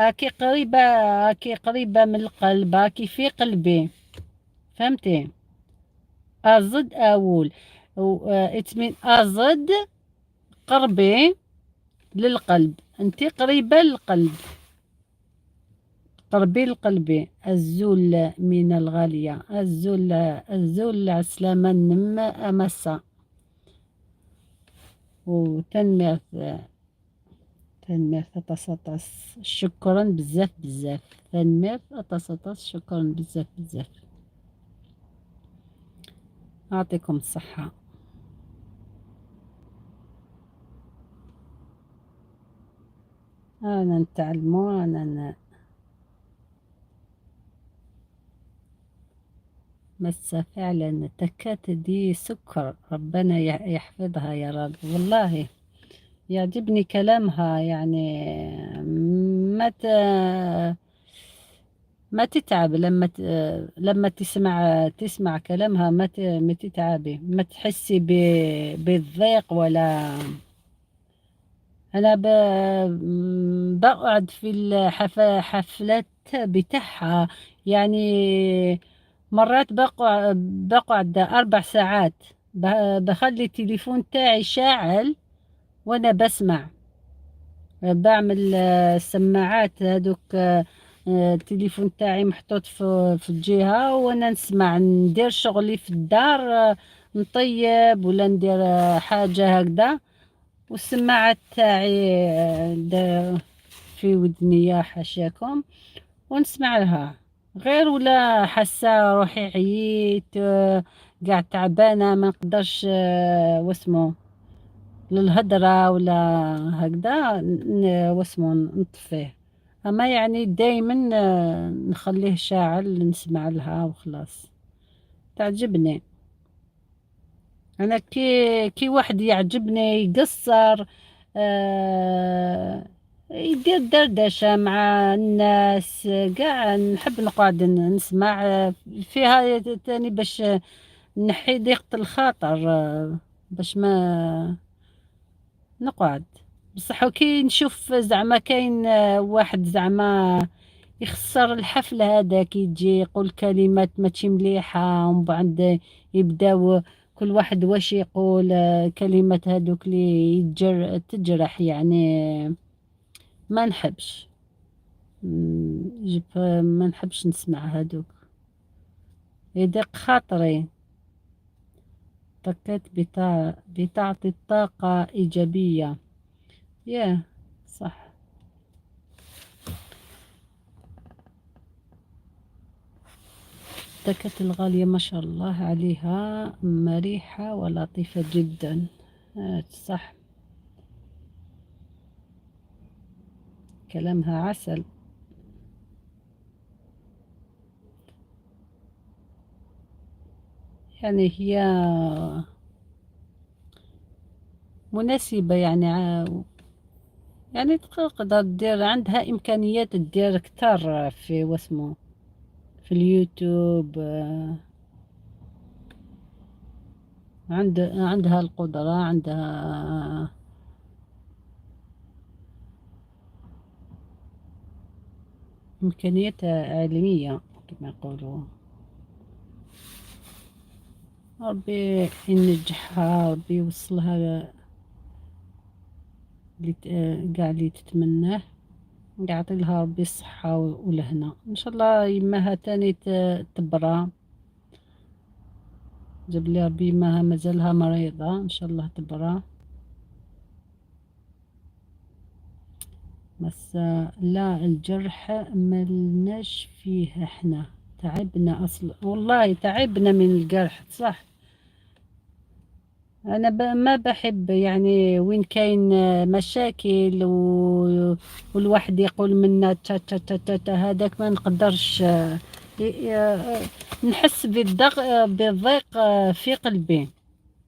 هاكي قريبة، هاكي قريبة من القلب، هاكي في قلبي، فهمتي؟ أزد أول اتمين أزد قربي للقلب، انتي قريبة للقلب، قربي لقلبي. الزول من الغالية، الزول الزول عسلامة نم أمسا وتنمية، تنمية تتسطس. شكرا بزاف بزاف، تنمية تتسطس. شكرا بزاف بزاف، يعطيكم الصحة. أنا نتعلمو، بس فعلا تكات دي سكر، ربنا يحفظها يا رب. والله يعجبني كلامها، يعني ما ما تتعب لما لما تسمع كلامها، ما تتعبي، ما تحسي بالضيق ولا. انا بقعد في الحفلات بتاعها، يعني مرات بقعد 4 ساعات، بخلي التليفون تاعي شاعل وانا بسمع. بعمل السماعات هذوك، التليفون تاعي محطوط في الجهة وانا نسمع، ندير شغلي في الدار، نطيب ولا ندير حاجة هكذا، والسماعات تاعي في ودني حاشاكم، ونسمع لها. غير ولا حاسة روحي عييت، قاعد تعبانة ما نقدرش واسمو للهدرة ولا هكذا، واسمو نطفيه. اما يعني دايما نخليه شاعل نسمع لها وخلاص، تعجبني. انا كي واحد يعجبني يقصر، آه يدير دردشة مع الناس، قاع نحب نقعد نسمع فيها تاني باش نحي ضيقة الخاطر، باش ما نقعد. بصح كي نشوف زعما كاين واحد زعما يخسر الحفلة، هذاك يجي يقول كلمات ماشي مليحة، ومن بعد يبداو كل واحد واش يقول، كلمات هذوك اللي تجرح يعني. ما نحبش، ما نحبش نسمع هذوك، يضيق خاطري. تكات بتعطي الطاقة إيجابية. ياه، صح. التكات الغالية ما شاء الله عليها، مريحة ولطيفة جدا. صح، كلامها عسل. يعني هي مناسبة يعني، يعني تقدر تدير، عندها إمكانيات تدير كتار في واسمو في اليوتيوب، عندها القدرة، عندها إمكانيات عالمية كما يقولوا. ربي ينجحها، ربي يوصلها قاع اللي تتمناه، يعطي لها ربي الصحة والهنا إن شاء الله. يماها تاني تبرى، جاب لي ربي يماها مازالها مريضة، إن شاء الله تبرى. بس لا، الجرح ملناش فيه احنا، تعبنا أصلا والله، تعبنا من الجرح، صح. أنا ما بحب يعني وين كاين مشاكل والواحد يقول منا تا تا تا تا تا، هذاك ما نقدرش، نحس بالضيق في قلبي،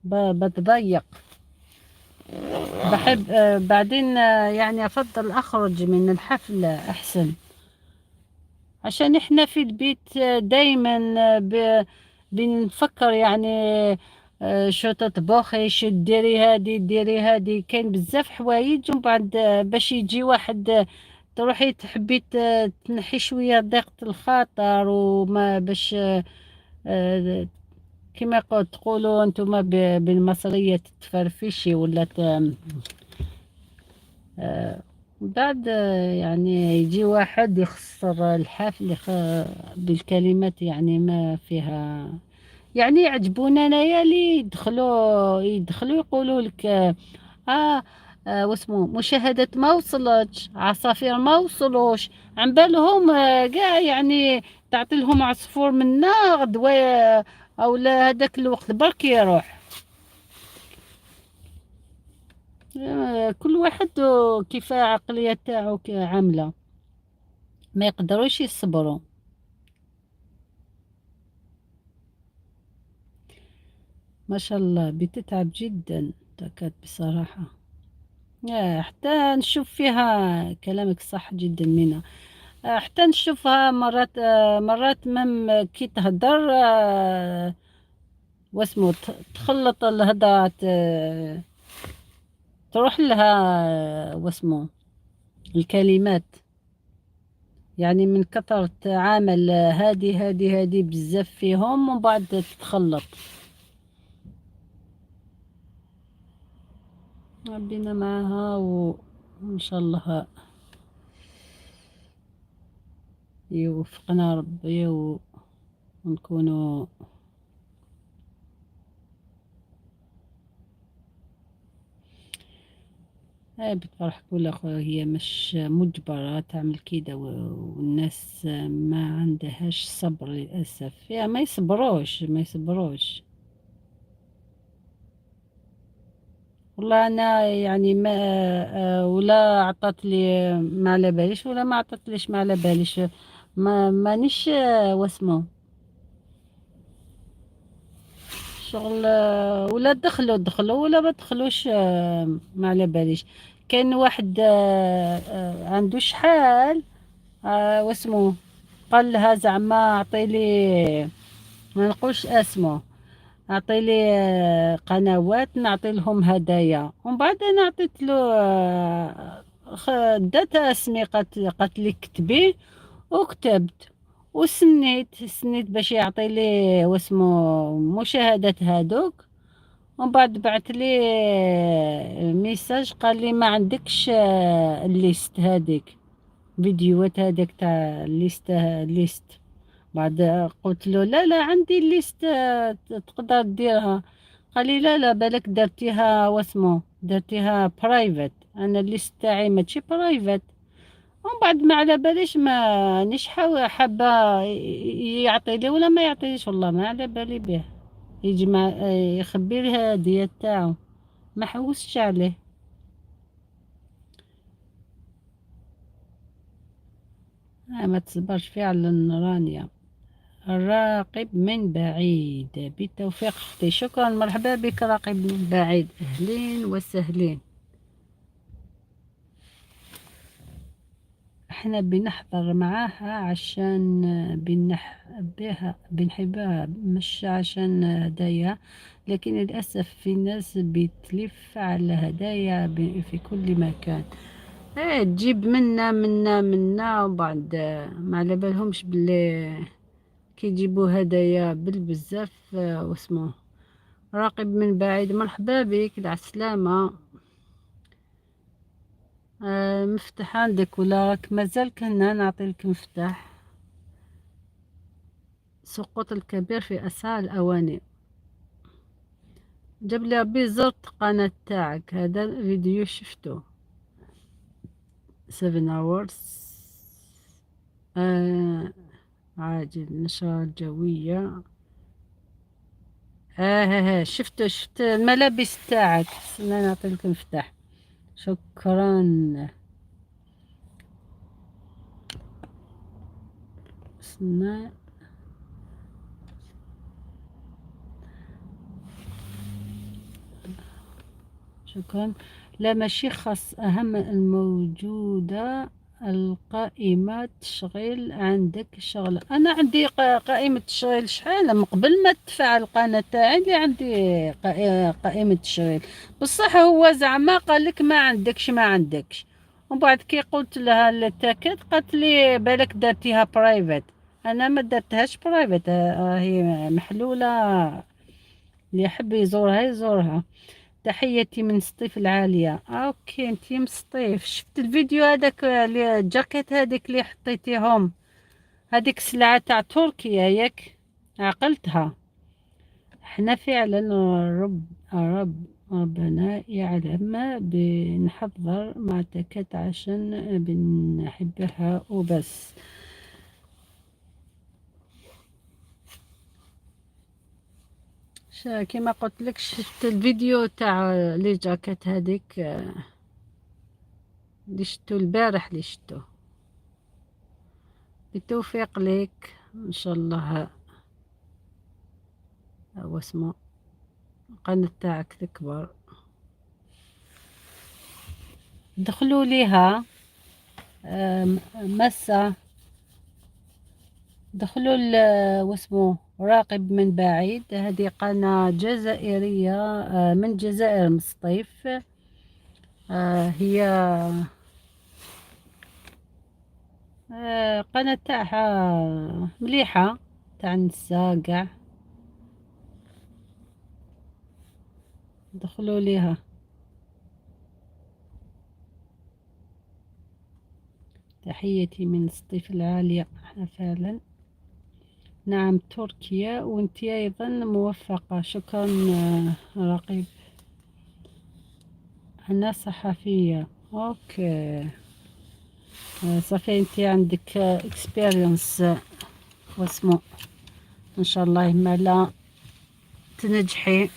بتضيق. بحب بعدين يعني أفضل أخرج من الحفلة أحسن، عشان إحنا في البيت دايما بنفكر يعني، شو تطبخي، شو ديري هادي ديري هادي، كاين بزاف حوايج. ومن بعد باش يجي واحد تروحي تحبي تنحي شوية ضيقة الخاطر، وما باش كما تقولوا انتم بالمصرية تتفرفشي ولا بعد يعني يجي واحد يخسر الحفل بالكلمات يعني ما فيها. يعني يعجبونا انايا اللي يدخلوا يقولوا لك واسمو مشاهدات ما وصلتش، عصافير ما وصلوش، عن بالهم قاع يعني تعطي لهم عصفور من غدوة، او لا هذاك الوقت برك يروح. كل واحد كيف عقلية تاعو عاملة، ما يقدروش يصبروا. ما شاء الله بتتعب جدا تكاد بصراحة. حتى نشوف فيها كلامك صح جدا منها. حتى نشوفها مرات، مرات مم كي تهدر واسمو تخلط الهدرات، تروح لها واسمو الكلمات، يعني من كثرة عامل هادي بزاف فيهم، ومن بعد تتخلط. ربنا معها وإن شاء الله يوفقنا ربي ونكونوا هاي بتفرحك ولا أخويا، هي مش مجبرة تعمل كده والناس ما عندهاش صبر للأسف، يا ما يصبروش ما يصبروش. والله أنا يعني ما ولا عطت لي ما على باليش ولا ما عطت ليش ما على باليش، ما مانيش واسمه شغل ولا دخلوا ولا ما دخلوش ما على باليش. كان واحد عنده شحال واسمه قال لها زعما اعطيلي، ما نقولش اسمه، اعطيلي قنوات نعطي لهم هدايا، ومن بعد انا عطيت له دات اسمي، قالت لي كتبي وكتبت سنيت باش يعطي لي واسمو مشاهدات هادوك، ومن بعد بعت لي ميساج قال لي ما عندكش الليست هذيك، فيديوهات هذاك تاع الليست. بعد قلت له لا لا عندي الليست تقدر ديرها. قال لي لا لا بالك درتيها واسمو درتيها برايفت، انا الليست تاعي ماشي برايفت. ومن بعد ما على باليش ما نيش حابة يعطي لي ولا ما يعطيش، والله ما على بالي به، يجمع يخبي لي الهدية تاعو، ما حوسش عليه. ما تصبرش فعلا رانيا، الراقب من بعيد بالتوفيق اختي، شكرا مرحبا بك راقب من بعيد، اهلين وسهلين. احنا بنحضر معاها عشان بنحبها مش عشان هدايا، لكن للأسف في ناس بتلف على هدايا في كل مكان، ايه تجيب منا وبعد ما على بالهمش باللي كي يجيبوا هدايا بالبزاف واسمه. راقب من بعيد مرحبا بك العسلامة. مفتاح عندك ولا راك مازال كنا نعطيلك مفتاح؟ سقوط الكبير في أسعار الأواني. جاب لي ربي زرت قناة تاعك، هذا الفيديو شفته 7 hours عاجل نشرة جوية. شفت الملابس تاعك، استنى نعطيلك المفتاح. شكرا. استنى شكرا. لا ماشي خاص، أهم الموجودة القائمة تشغيل، عندك شغل. أنا عندي قائمة تشغيل شحال من قبل ما تدفع القناة تاعي اللي عندي قائمة تشغيل، بصح هو زعما قالك ما عندكش. ومن بعد كي قلت لها التاكد قالت لي بالك درتيها برايفت، أنا ما درتهاش برايفت، هي محلولة، اللي يحب يزورها. تحياتي من سطيف العالية. اوكي انتي من سطيف، شفت الفيديو هذاك الجاكيت هذيك اللي حطيتيهم، هذيك السلعة تاع تركيا ياك عقلتها. احنا فعلا ربنا يعلم بنحضر مع تكات عشان بنحبها وبس. كيما قلت لك شفت الفيديو تاع لي جاكيت هذيك اللي شتو البارح اللي شتو. بالتوفيق لك ان شاء الله، هو اسمه القناة تاعك تكبر. دخلوا ليها مسا، دخلوا واسمه راقب من بعيد، هذه قناة جزائرية من الجزائر من سطيف. هي قناة تاعها مليحة تاع النساء قاع، دخلوا ليها. تحياتي من سطيف العالية، احنا فعلا نعم تركيا، وانتي ايضا موفقة. شكرا رقيب. أنا صحفية. أوكي. صافي انتي عندك اكسبيرينس واسمو، ان شاء الله ما لا تنجحي.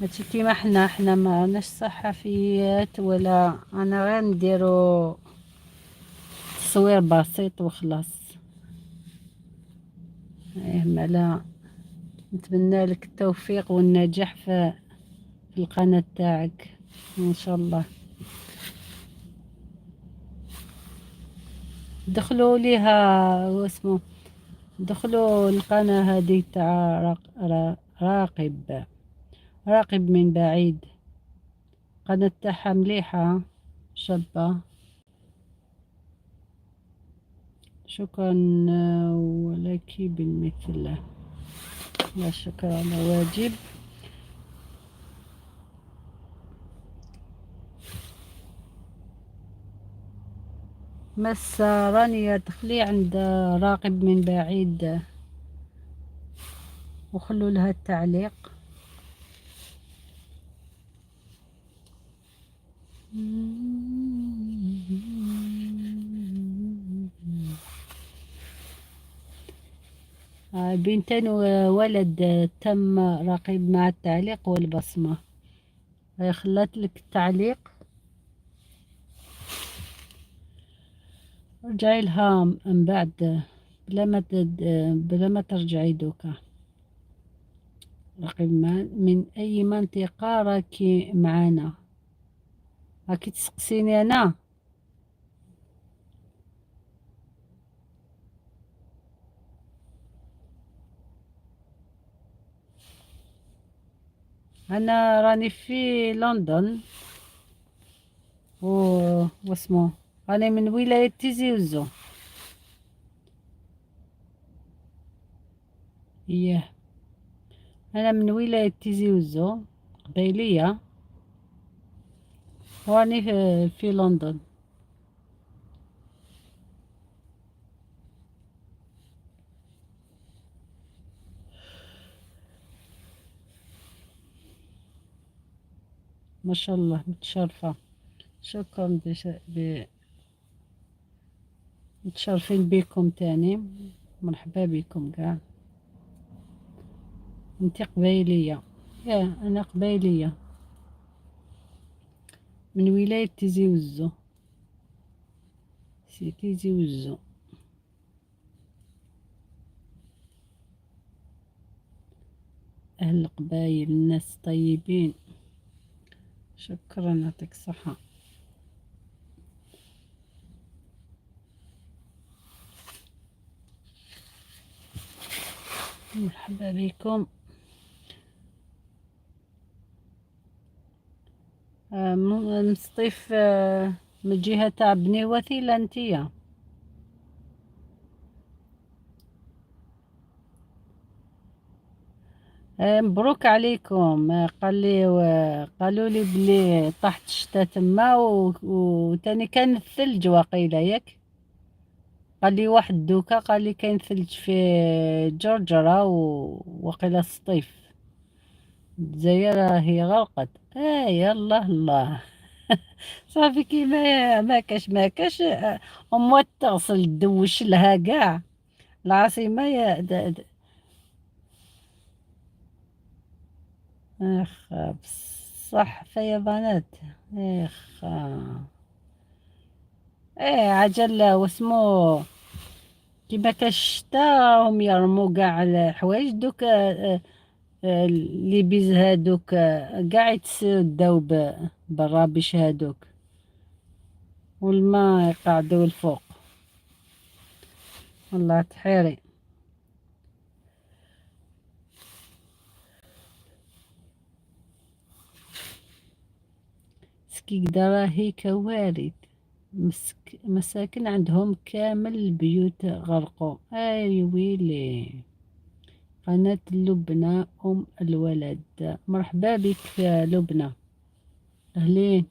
ماشي كيما حنا ما راناش صحفيات ولا، انا غير نديرو تصوير بسيط وخلاص. ما لا، نتمنى لك التوفيق والنجاح في القناة تاعك ان شاء الله. دخلوا ليها واسمو، دخلوا القناة هذه تاع راقب من بعيد. القناة تاعها مليحة شابة. شكرا ولك بالمثل. لا شكر على واجب. بس راني دخلي عند راقب من بعيد وخلوا لها التعليق. بنتين وولد تم رقيب مع التعليق والبصمة. خلت لك التعليق، رجعي لها من بعد بلا ما ترجعي دوكا. رقيب من أي منطقة راكي معانا؟ راكي تسقسيني أنا راني في لندن واسمه، راني من ولاية تيزي وزو. إيه، أنا من ولاية تيزي وزو قبيلية، وراني في لندن. ما شاء الله متشرفة. شكرا متشرفين بكم تاني. مرحبا بكم كاع. انتي قبيلية؟ يا أنا قبيلية من ولاية تيزي وزو. تيزي وزو. أهل القبايل الناس طيبين. شكرا، يعطيك صحة. مرحبا بكم. مصطيف من جهة تاع بني وثيلة انتيا. مبروك عليكم. قالوا لي بلي طاحت الشتا تما وتاني كان الثلج واقيلا ياك. قال لي واحد دوكا، قال لي كاين ثلج في جرجرة وقيلا الصيف الجزائر هي غرقت. يلا الله. صافي كيما ما كاش اموات تغسل تدوش لها كاع العاصمة اخ بصح فيضانات. اخ عجل واسمو كيما كاش الشتا هم يرمو كاع الحوايج دوك. اللي بيز هادوك كاع يتسداو بالرابش هادوك، والماء يقعدوا الفوق. والله تحيري. سكي راهي كوارث. مساكن عندهم كامل البيوت غرقوا. اي ويلي. قناة لبنى أم الولد. مرحبا بك يا لبنى. أهلين.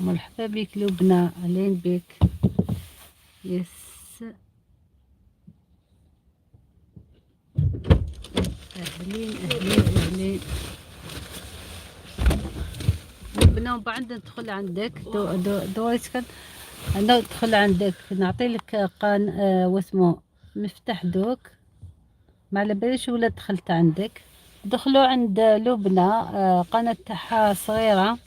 مرحبا بك لبنى، أهلين بك. يس أهلين أهلين أهلين. لبنى وبعد ندخل عندك دو يسكن ندخل عندك نعطي لك قان واسمه مفتاح دوك ما على باليش ولا دخلت عندك. دخلوا عند لبنى قناة تاعها صغيرة.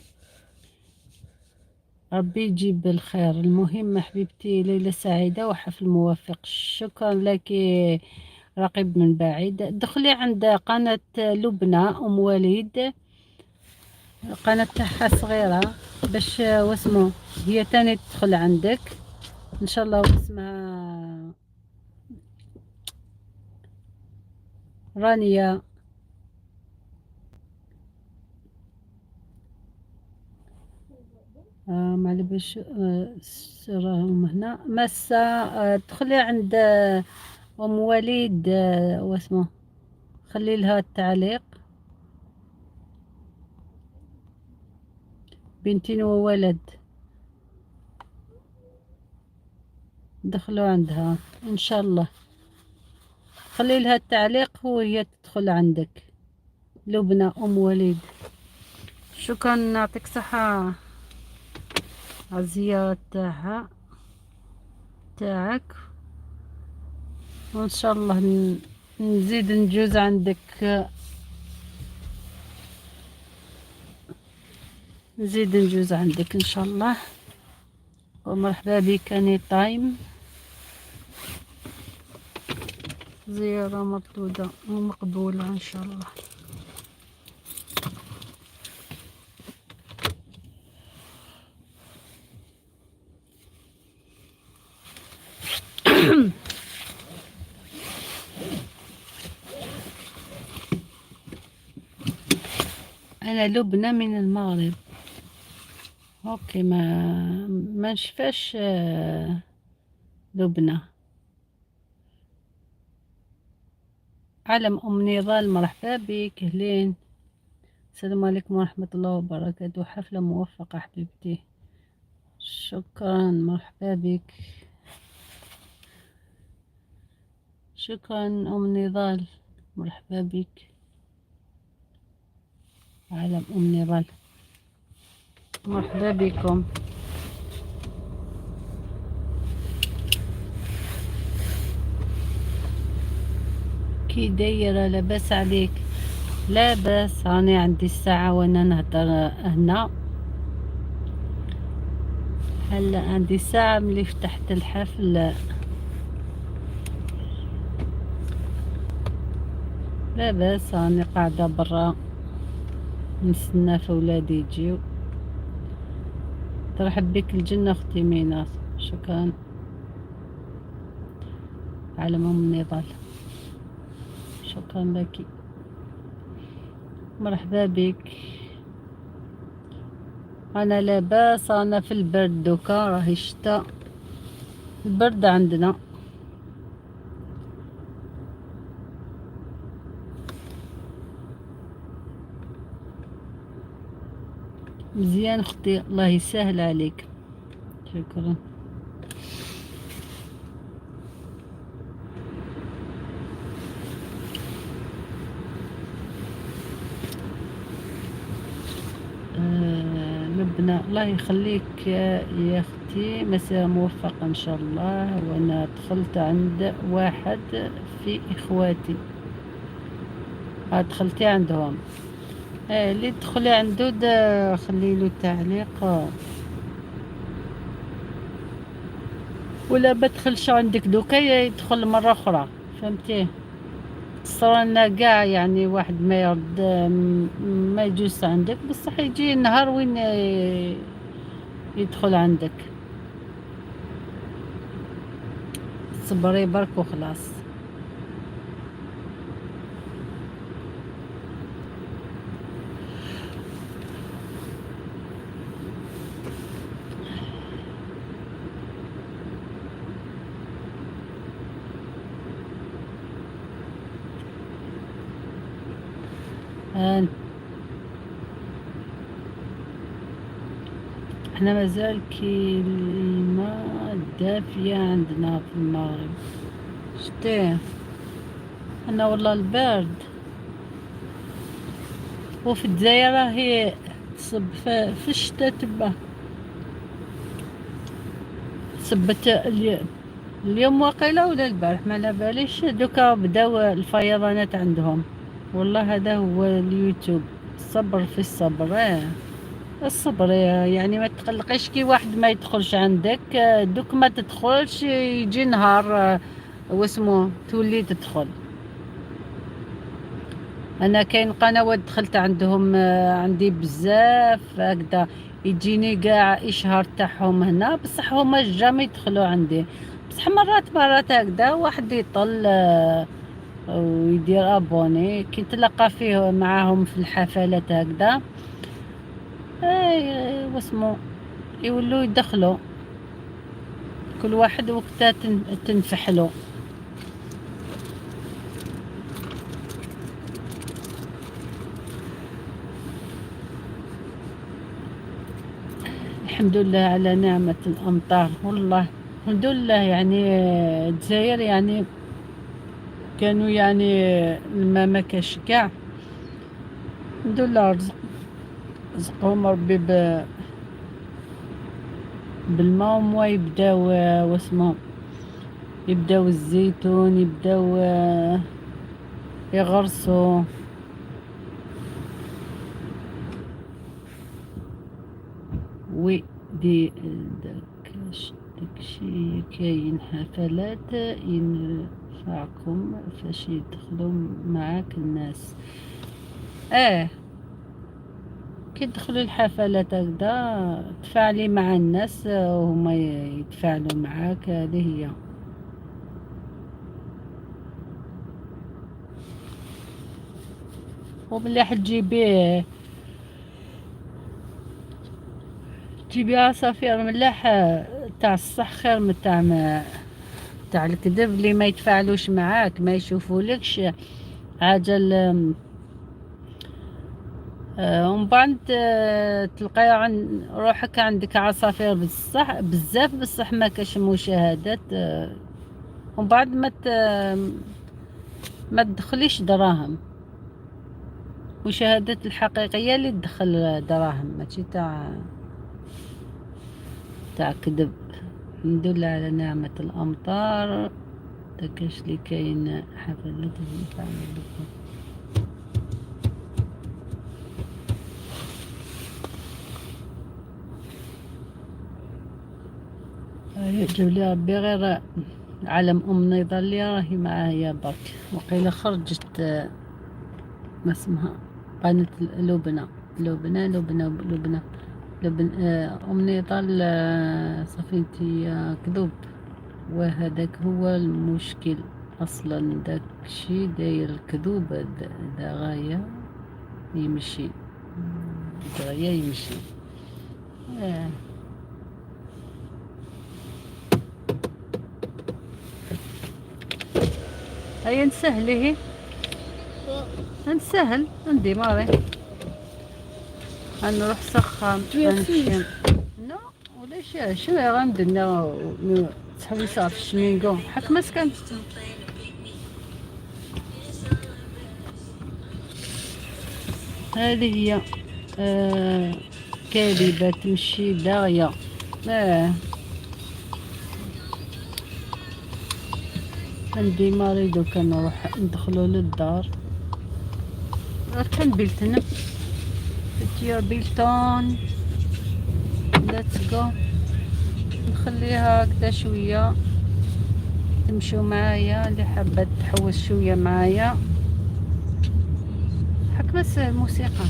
ربي يجيب الخير. المهم حبيبتي ليلة سعيدة وحفل موفق. شكرا لك رقيب من بعيد. دخلي عند قناة لبنى أم وليد قناة تاعها صغيرة باش واسمو هي تاني تدخل عندك ان شاء الله. واسمها رانيا. ما باش راهم هنا مسا. دخلي عند ام وليد واسمه خلي لها التعليق. بنتين وولد دخلوا عندها ان شاء الله. خلي لها التعليق وهي تدخل عندك. لبنى ام وليد. شكرا يعطيك صحة على الزيارة تاعك وان شاء الله نزيد نجوز عندك. نزيد نجوز عندك ان شاء الله. ومرحبا بك اني تايم. زيارة مردودة ومقبولة ان شاء الله. انا لبنى من المغرب. اوكي ما نشفاش لبنى. علم ام نضال مرحبا بك اهلين. السلام عليكم ورحمة الله وبركاته. حفلة موفقة حبيبتي. شكرا مرحبا بك. شكرا ام نضال مرحبا بك. علم ام نضال مرحبا بكم. كي دايرة لاباس عليك؟ لا باس راني عندي الساعة وانا نهدر هنا. هلا عندي ساعة ملي فتحت الحفل. لا باس راني قاعدة برا نستنى في ولادي يجيو. ترحب بك الجنة اختي ميناس. شكرا. على ام نضال شكرا لك. مرحبا بك. انا لاباس. انا في البرد دوكا راهي الشتا البرد عندنا. مزيان اختي الله يسهل عليك. شكرا. لبنى الله يخليك يا اختي. مساء موفق ان شاء الله. وانا دخلت عند واحد في اخواتي. دخلتي عندهم. اللي تدخلي عنده خلي له تعليق ولا بدخلش عندك دوكا يدخل مرة اخرى. فهمتي؟ صرنا كاع يعني واحد ما يرد ما يجوز عندك بصح يجي النهار وين يدخل عندك. صبري برك وخلاص. احنا مازال كلمة دافية عندنا في المغرب. شتيه انا والله البرد وفي الجزائر راهي تصب في الشتا تبا صبت اليوم واقيلا ولا البارح ما على باليش. دوكا بداو الفيضانات عندهم. والله هذا هو اليوتيوب، الصبر في الصبر. الصبر يعني ما تقلقيش كي واحد ما يدخلش عندك، دوك ما تدخلش يجي نهار واسمو تولي تدخل. انا كاين قنوات دخلت عندهم، عندي بزاف هكذا يجيني كاع اشهار تاعهم هنا، بصح هما جامي يدخلوا عندي. بصح مرات هكذا واحد يطل ويدير ابوني كي تلقى فيه معاهم في الحفلات هكذا، واسمو يولوا يدخلوا كل واحد وقتها تنفحلو. الحمد لله على نعمة الأمطار، والله الحمد لله. يعني الجزائر يعني كانوا يعني الماء ما كاش كاع، الحمد لله رزقهم ربي بالماء، وما يبداو واسمو يبداو الزيتون، يبداو يغرسوا. وي داكشي كاين حفلات ينفعكم فاش يدخلوا معاك الناس. كي يدخلوا الحفلات هكذا تفاعلي مع الناس وهما يتفاعلوا معاك، هذه هي. ومليح تجيبي عصافير ملاح تاع الصح خير من تاع الكذب اللي ما يتفاعلوش معاك، ما يشوفولكش عاجل. ومن بعد تلقى روحك عندك عصافير بزاف بصح ما كاش مشاهدات. ومن بعد ما تدخليش دراهم. مشاهدات الحقيقية اللي تدخل دراهم، ماشي تاع كذب. الحمد لله على نعمة الأمطار. داكاش اللي كاين حفلات ينفعنا بكم. يعجب لي ربي غير علم نضال اللي راهي معايا برك، وقيلا خرجت ما اسمها قناة لبنى نضال صفيتي كذوب. وهذاك هو المشكل اصلا، داك الشي داير الكذوب دا غاية يمشي، هيا نسهله، نسهل عندي ماري. نروح سخان نمشي. نو ولا شي شنو غندير تحوي صافي الشمينكو حك مسكن. هذه هي كاذبة تمشي داغية. عندي ماري دوكا نروح ندخلو للدار. كنبيلتنا Put your belt on. Let's go. نخليها هكذا شوية تمشوا معايا، اللي حابة تحوس شوية معايا. حك بس الموسيقى.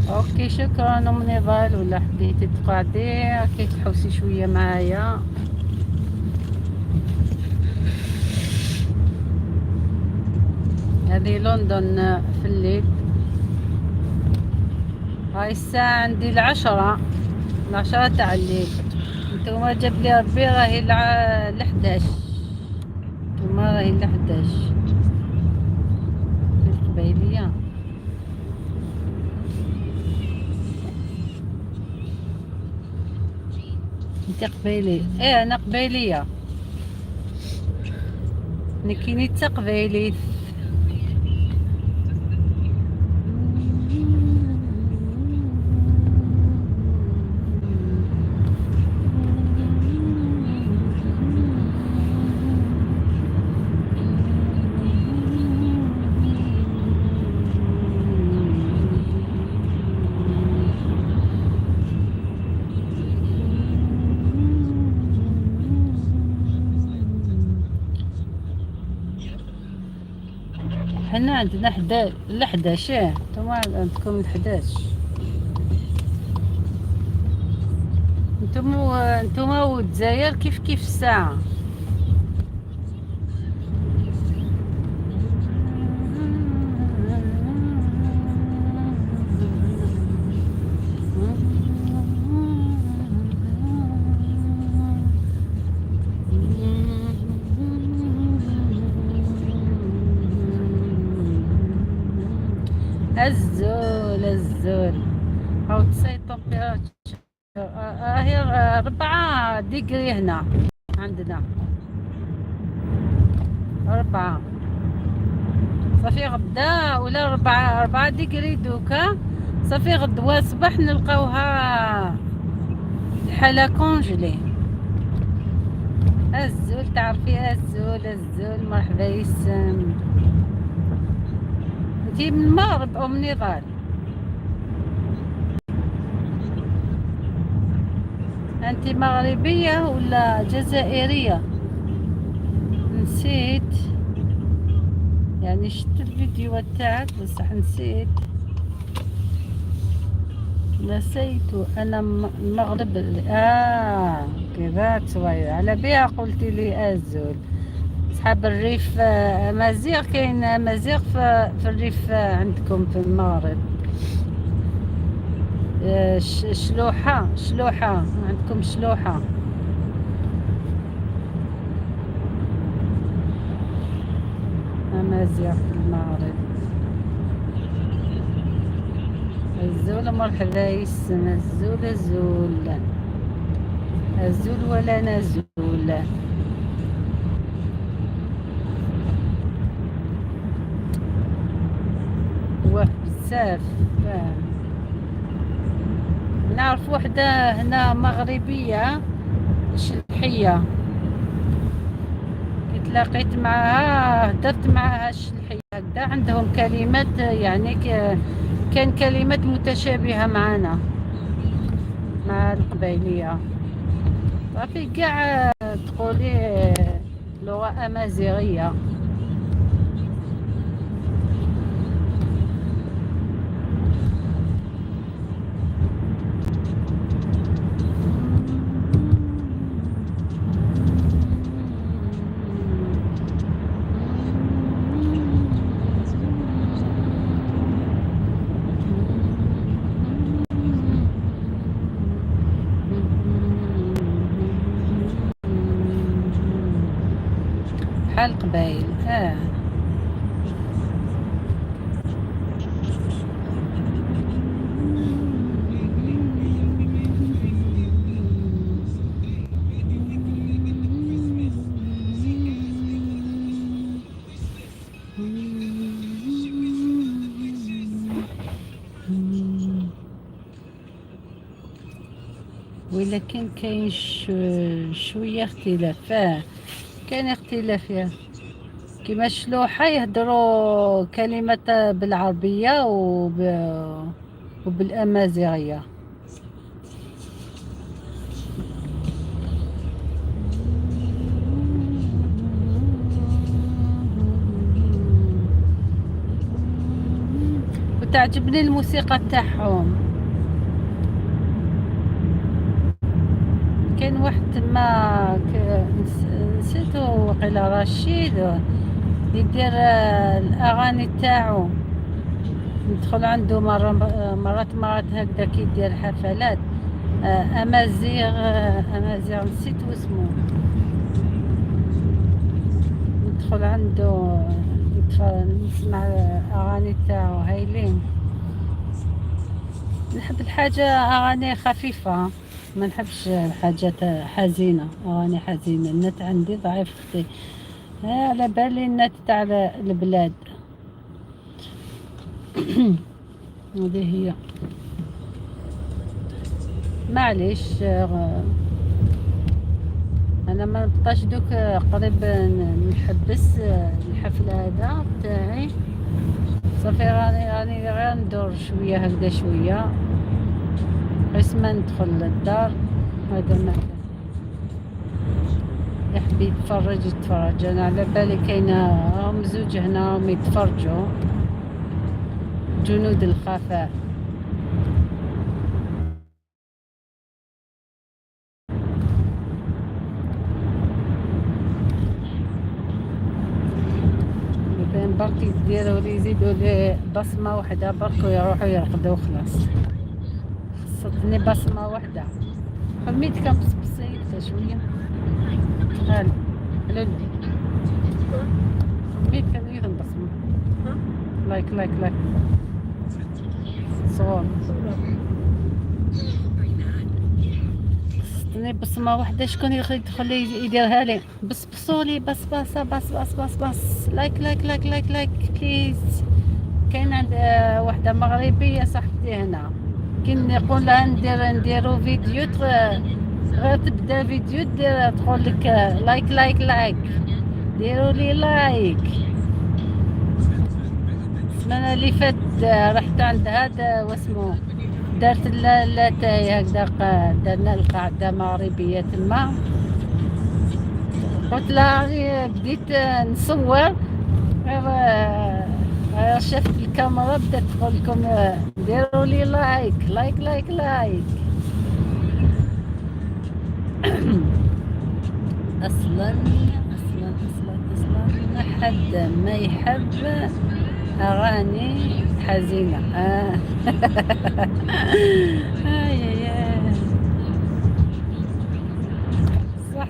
اوكي شكرا ام نضال، ولا حبيتي تقعدي كي تحوسي شويه معايا. هذه لندن في الليل. هاي الساعة عندي 10 تاع الليل. انتوما جاب لي ربي راهي 11. انتوما راهي 11 في القبيلية. انت قبيلي؟ ايه انا قبيلية. نكيني تا قبيلي. حنا عندنا 11. نتوما عندكم 11. نتوما والجزائر كيف الساعة. الزول هاو تساي طومبيراتور هي 4 ديجري هنا عندنا 4 صافي. غدا ولا 4 ديجري دوكا صافي. غدوة صباح نلقاوها الحالة كونجلي. الزول تعرفي الزول مرحبا يسم. انتي من المغرب او من نضال؟ انتي مغربية ولا جزائرية؟ نسيت يعني شفت الفيديو تاعك بصح نسيت انا المغرب. كذا تصوير على بها قلتي لي الزول صحاب الريف. امازيغ كاين امازيغ في الريف عندكم في المغرب. شلوحة عندكم شلوحة. أمازيغ في المغرب. الزول مرحبا يسم. الزول ولا نزول. بزاف. نعرف وحدة هنا مغربية شلحية تلاقيت معها هدرت معها الشلحية هكذا. عندهم كلمات يعني كان كلمات متشابهة معنا مع القبيلية. صافي كاع تقولي لغة أمازيغية. بحال قبايل. ولكن كاين شوية اختلاف. كاين اختلاف كيما الشلوحة يهدروا كلمة بالعربية وبالأمازيغية. وتعجبني الموسيقى تاعهم. كاين واحد ما نسيتو وقيلا رشيد يدير الاغاني تاعو ندخل عنده مرات هكذا كيدير حفلات. أمازيغ نسيت واسمو. ندخل عنده نسمع أغاني تاعو هايلين. نحب الحاجة أغاني خفيفة، ما نحبش الحاجات حزينة، أغاني حزينة. النت عندي ضعيف اختي، على بالي النت تاع البلاد. هذه هي، معليش. انا ما نبقاش دوك قريب نحبس الحفلة هذا تاعي. صافي راني غير ندور شوية هكذا شوية، بس ما ندخل للدار. هذا ما يحب يتفرج. انا على بالي كاينه هم زوج هنا هم يتفرجوا، جنود الخفاء. مثلا برك يديروا لي يزيدوا لي بصمه واحده برك ويروحوا يرقدوا خلاص. خصتني بصمه واحده. حميت كان بصيت شويه غالي لولي. حميت كان يخدم بصمه لايك صور. خصني بصمه واحده. شكون يدخل يديرها لي؟ بصولي بس لايك بليز. كاين عند وحده مغربيه صاحبتي هنا، كي نقول لها نديرو فيديو غير تبدا فيديو دير تقول لك لايك ديروا لي لايك. السمانه اللي فات رحت عند هذا واسمو دارت لاتاي هكذا، درنا القاعده مغربيه تما. قلت لها بديت نصور غير شفت الكاميرا بدات تقول لكم ديروا لي لايك. اصلا ما حد ما يحب اغاني حزينه. صح.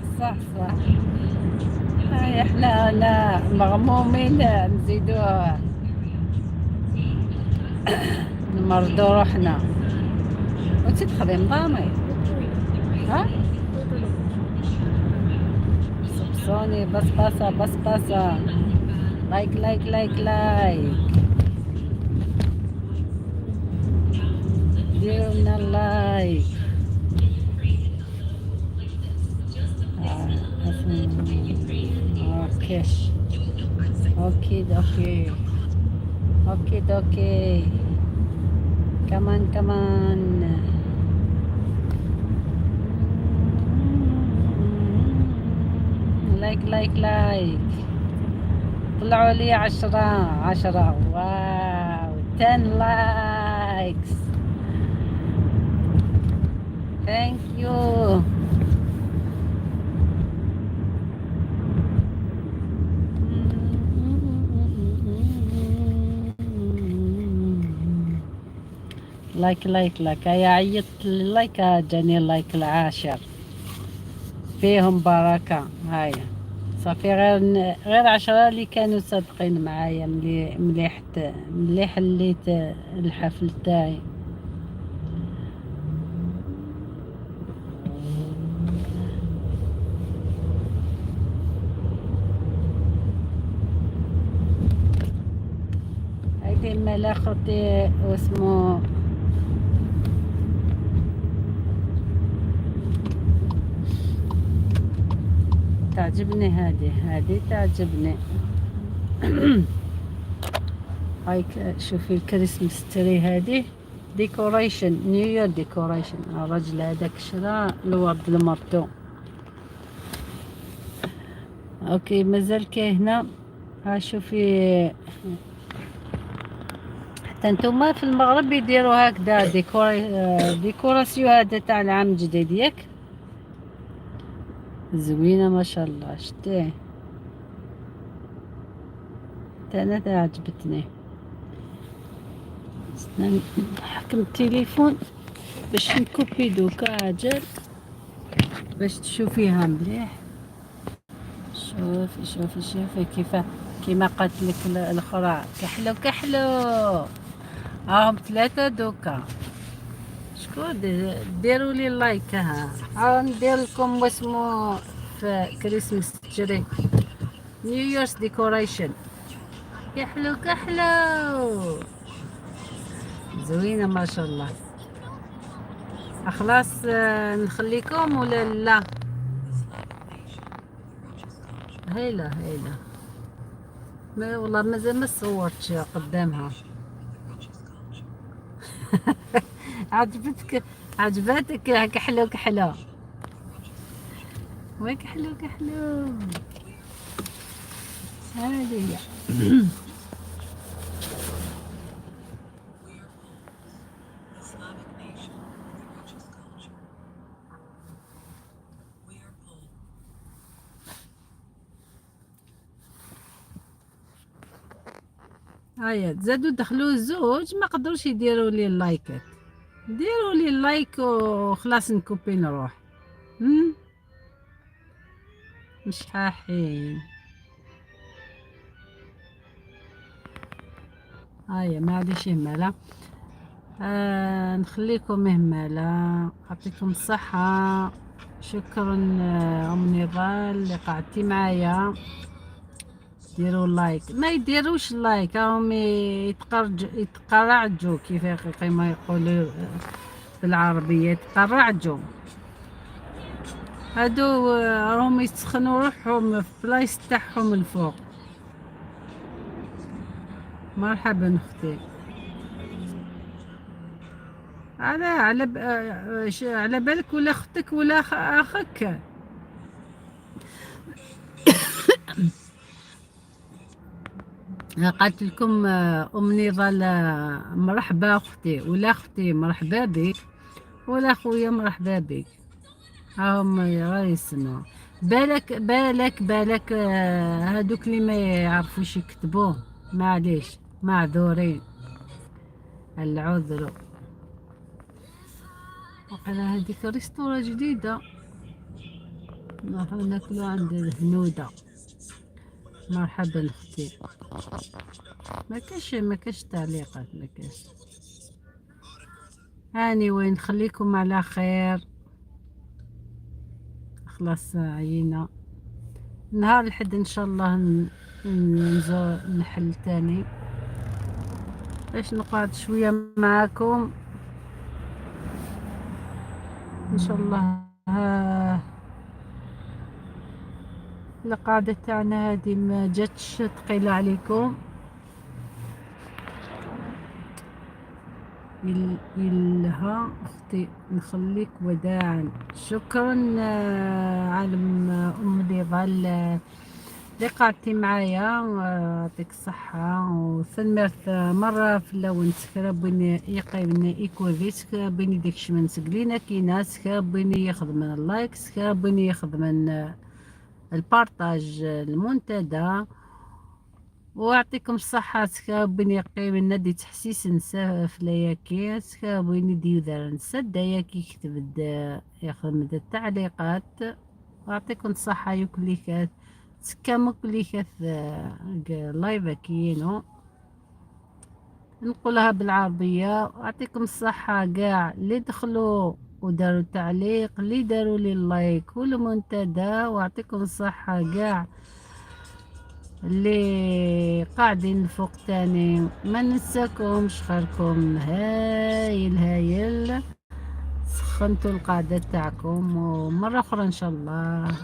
احنا مغمومين نزيدوا نمرضوا روحنا. وتدخلي نظامي ها صبصوني بصبصة لايك ديروا لنا لايك. اوكي كمان لايك. طلعوا لي 10 واو 10 لايكس. ثانك يو. لايك هيا عيطت اللايك، جاني اللايك العاشر فيهم بركة. هايا صافي غير 10 اللي كانوا صادقين معايا ملي حليت الحفل تاعي. هايدي مالا خوتي واسمو تعجبني، هذه تعجبني. هاي شوفي الكريسماس تري هذه ديكوريشن، نيو ديكوريشن. الرجل هذاك شرا الورد لمرتو. اوكي مازال كاين هنا. ها شوفي حتى نتوما في المغرب يديروا هكذا ديكوراسيون هذا تاع العام الجديد ياك زوينه ما شاء الله. شتيه انا عجبتني. نحكم التليفون باش نكوبي دوكا عجل باش تشوفيها مليح. شوفي كيما قالت لك الاخرى كحلو كحلو. راهم 3 دوكا. شكون ديروا لي لايك. ها ندير لكم واسمو في كريسمس تري نيو ييرز ديكوريشن. كحلو كحلو زوينه ما شاء الله. خلاص نخليكم ولا لا؟ هيلا ما والله مازال ما صورتش قدامها. عجبتك كحلو كحلو. وين كحلو هذه هي. هيا زادوا دخلوا الزوج ما قدروش يديروا لي اللايكات. ديروا لي اللايك وخلاص نكوبي نروح. مش حاحين. هيا معليش همالة. نخليكم همالة. يعطيكم الصحة. شكرا ام نضال اللي قعدتي معايا. ديروا لايك ما يديروش لايك راهم يتقرعجوا كيما يقولوا بالعربية يتقرعجوا. هادو راهم يسخنوا روحهم في بلايص تاعهم الفوق. مرحبا اختي. على بالك ولا اختك ولا اخك. قالت لكم ام نضال مرحبا اختي ولا اختي مرحبا بك ولا خويا مرحبا بك. هم يسمعوا. بالك هادوك اللي ما يعرفوش يكتبوه معليش معذورين. العذر. وقيلا هذيك ريستورة جديدة نروحو ناكلو عند الهنودة. مرحبا اختي. ما كاش تعليقات ما كاش. هاني وين نخليكم على خير. خلاص عينا نهار الحد ان شاء الله نزور نحل تاني باش نقعد شوية معاكم ان شاء الله. القعدة تاعنا هذه ما جاتش ثقيلة عليكم. يلها اختي نخليك وداعا. شكرا عالم ام نضال اللي قعدتي معايا. يعطيك الصحة وثمرت مرة في اللون سكرا بني يقيمنا إيكوفيس بني داكشي من سقلينا كي ناس بني ياخذ من اللايكس بني ياخذ من البارتاج المنتدى. ويعطيكم الصحة بني يقيم النادي تحسيس نسا في لياكي بني ديودار نسد ياكي يكتب ياخذ من التعليقات. ويعطيكم الصحة يكليكات تكامو كليكات لايف كينو نقولها بالعربية. ويعطيكم الصحة قاع اللي دخلوا وداروا تعليق اللي داروا لي اللايك والمنتدى. ويعطيكم الصحة قاع اللي قاعدين فوق تاني ما ننساكمش خيركم هايل. سخنتوا القعدة تاعكم ومرة أخرى إن شاء الله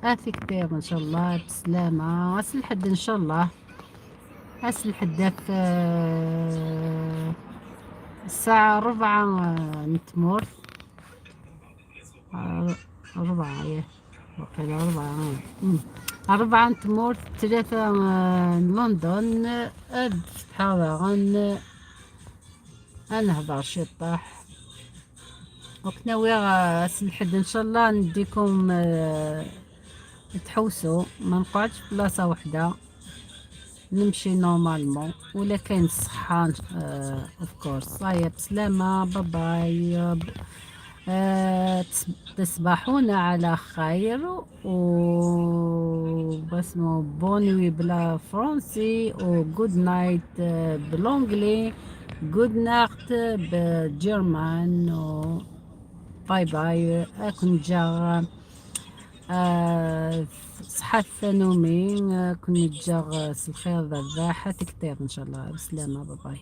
آتي كتير إن شاء الله بسلامة. أسل الحد إن شاء الله أسل الحد الساعة 4 نتمر 4 وقيل 4 نتمر 3 لندن تحاضرن نهضر شطاح. وكنا ويا الحد ان شاء الله نديكم تحوسوا ما نقعدش في بلاصه وحده نمشي نورمالمون ولا كاين الصحة. اوف كورس. صايا بسلامة. باي. تصبحون على خير و بسمو بونوي بلا فرنسي و جود نايت بالانجلي، جود ناخت بالجرمان و باي باي. اكون جا صحة الثانومي. كون جا الخير ذا الراحة تكتير ان شاء الله. بسلامة. باي باي.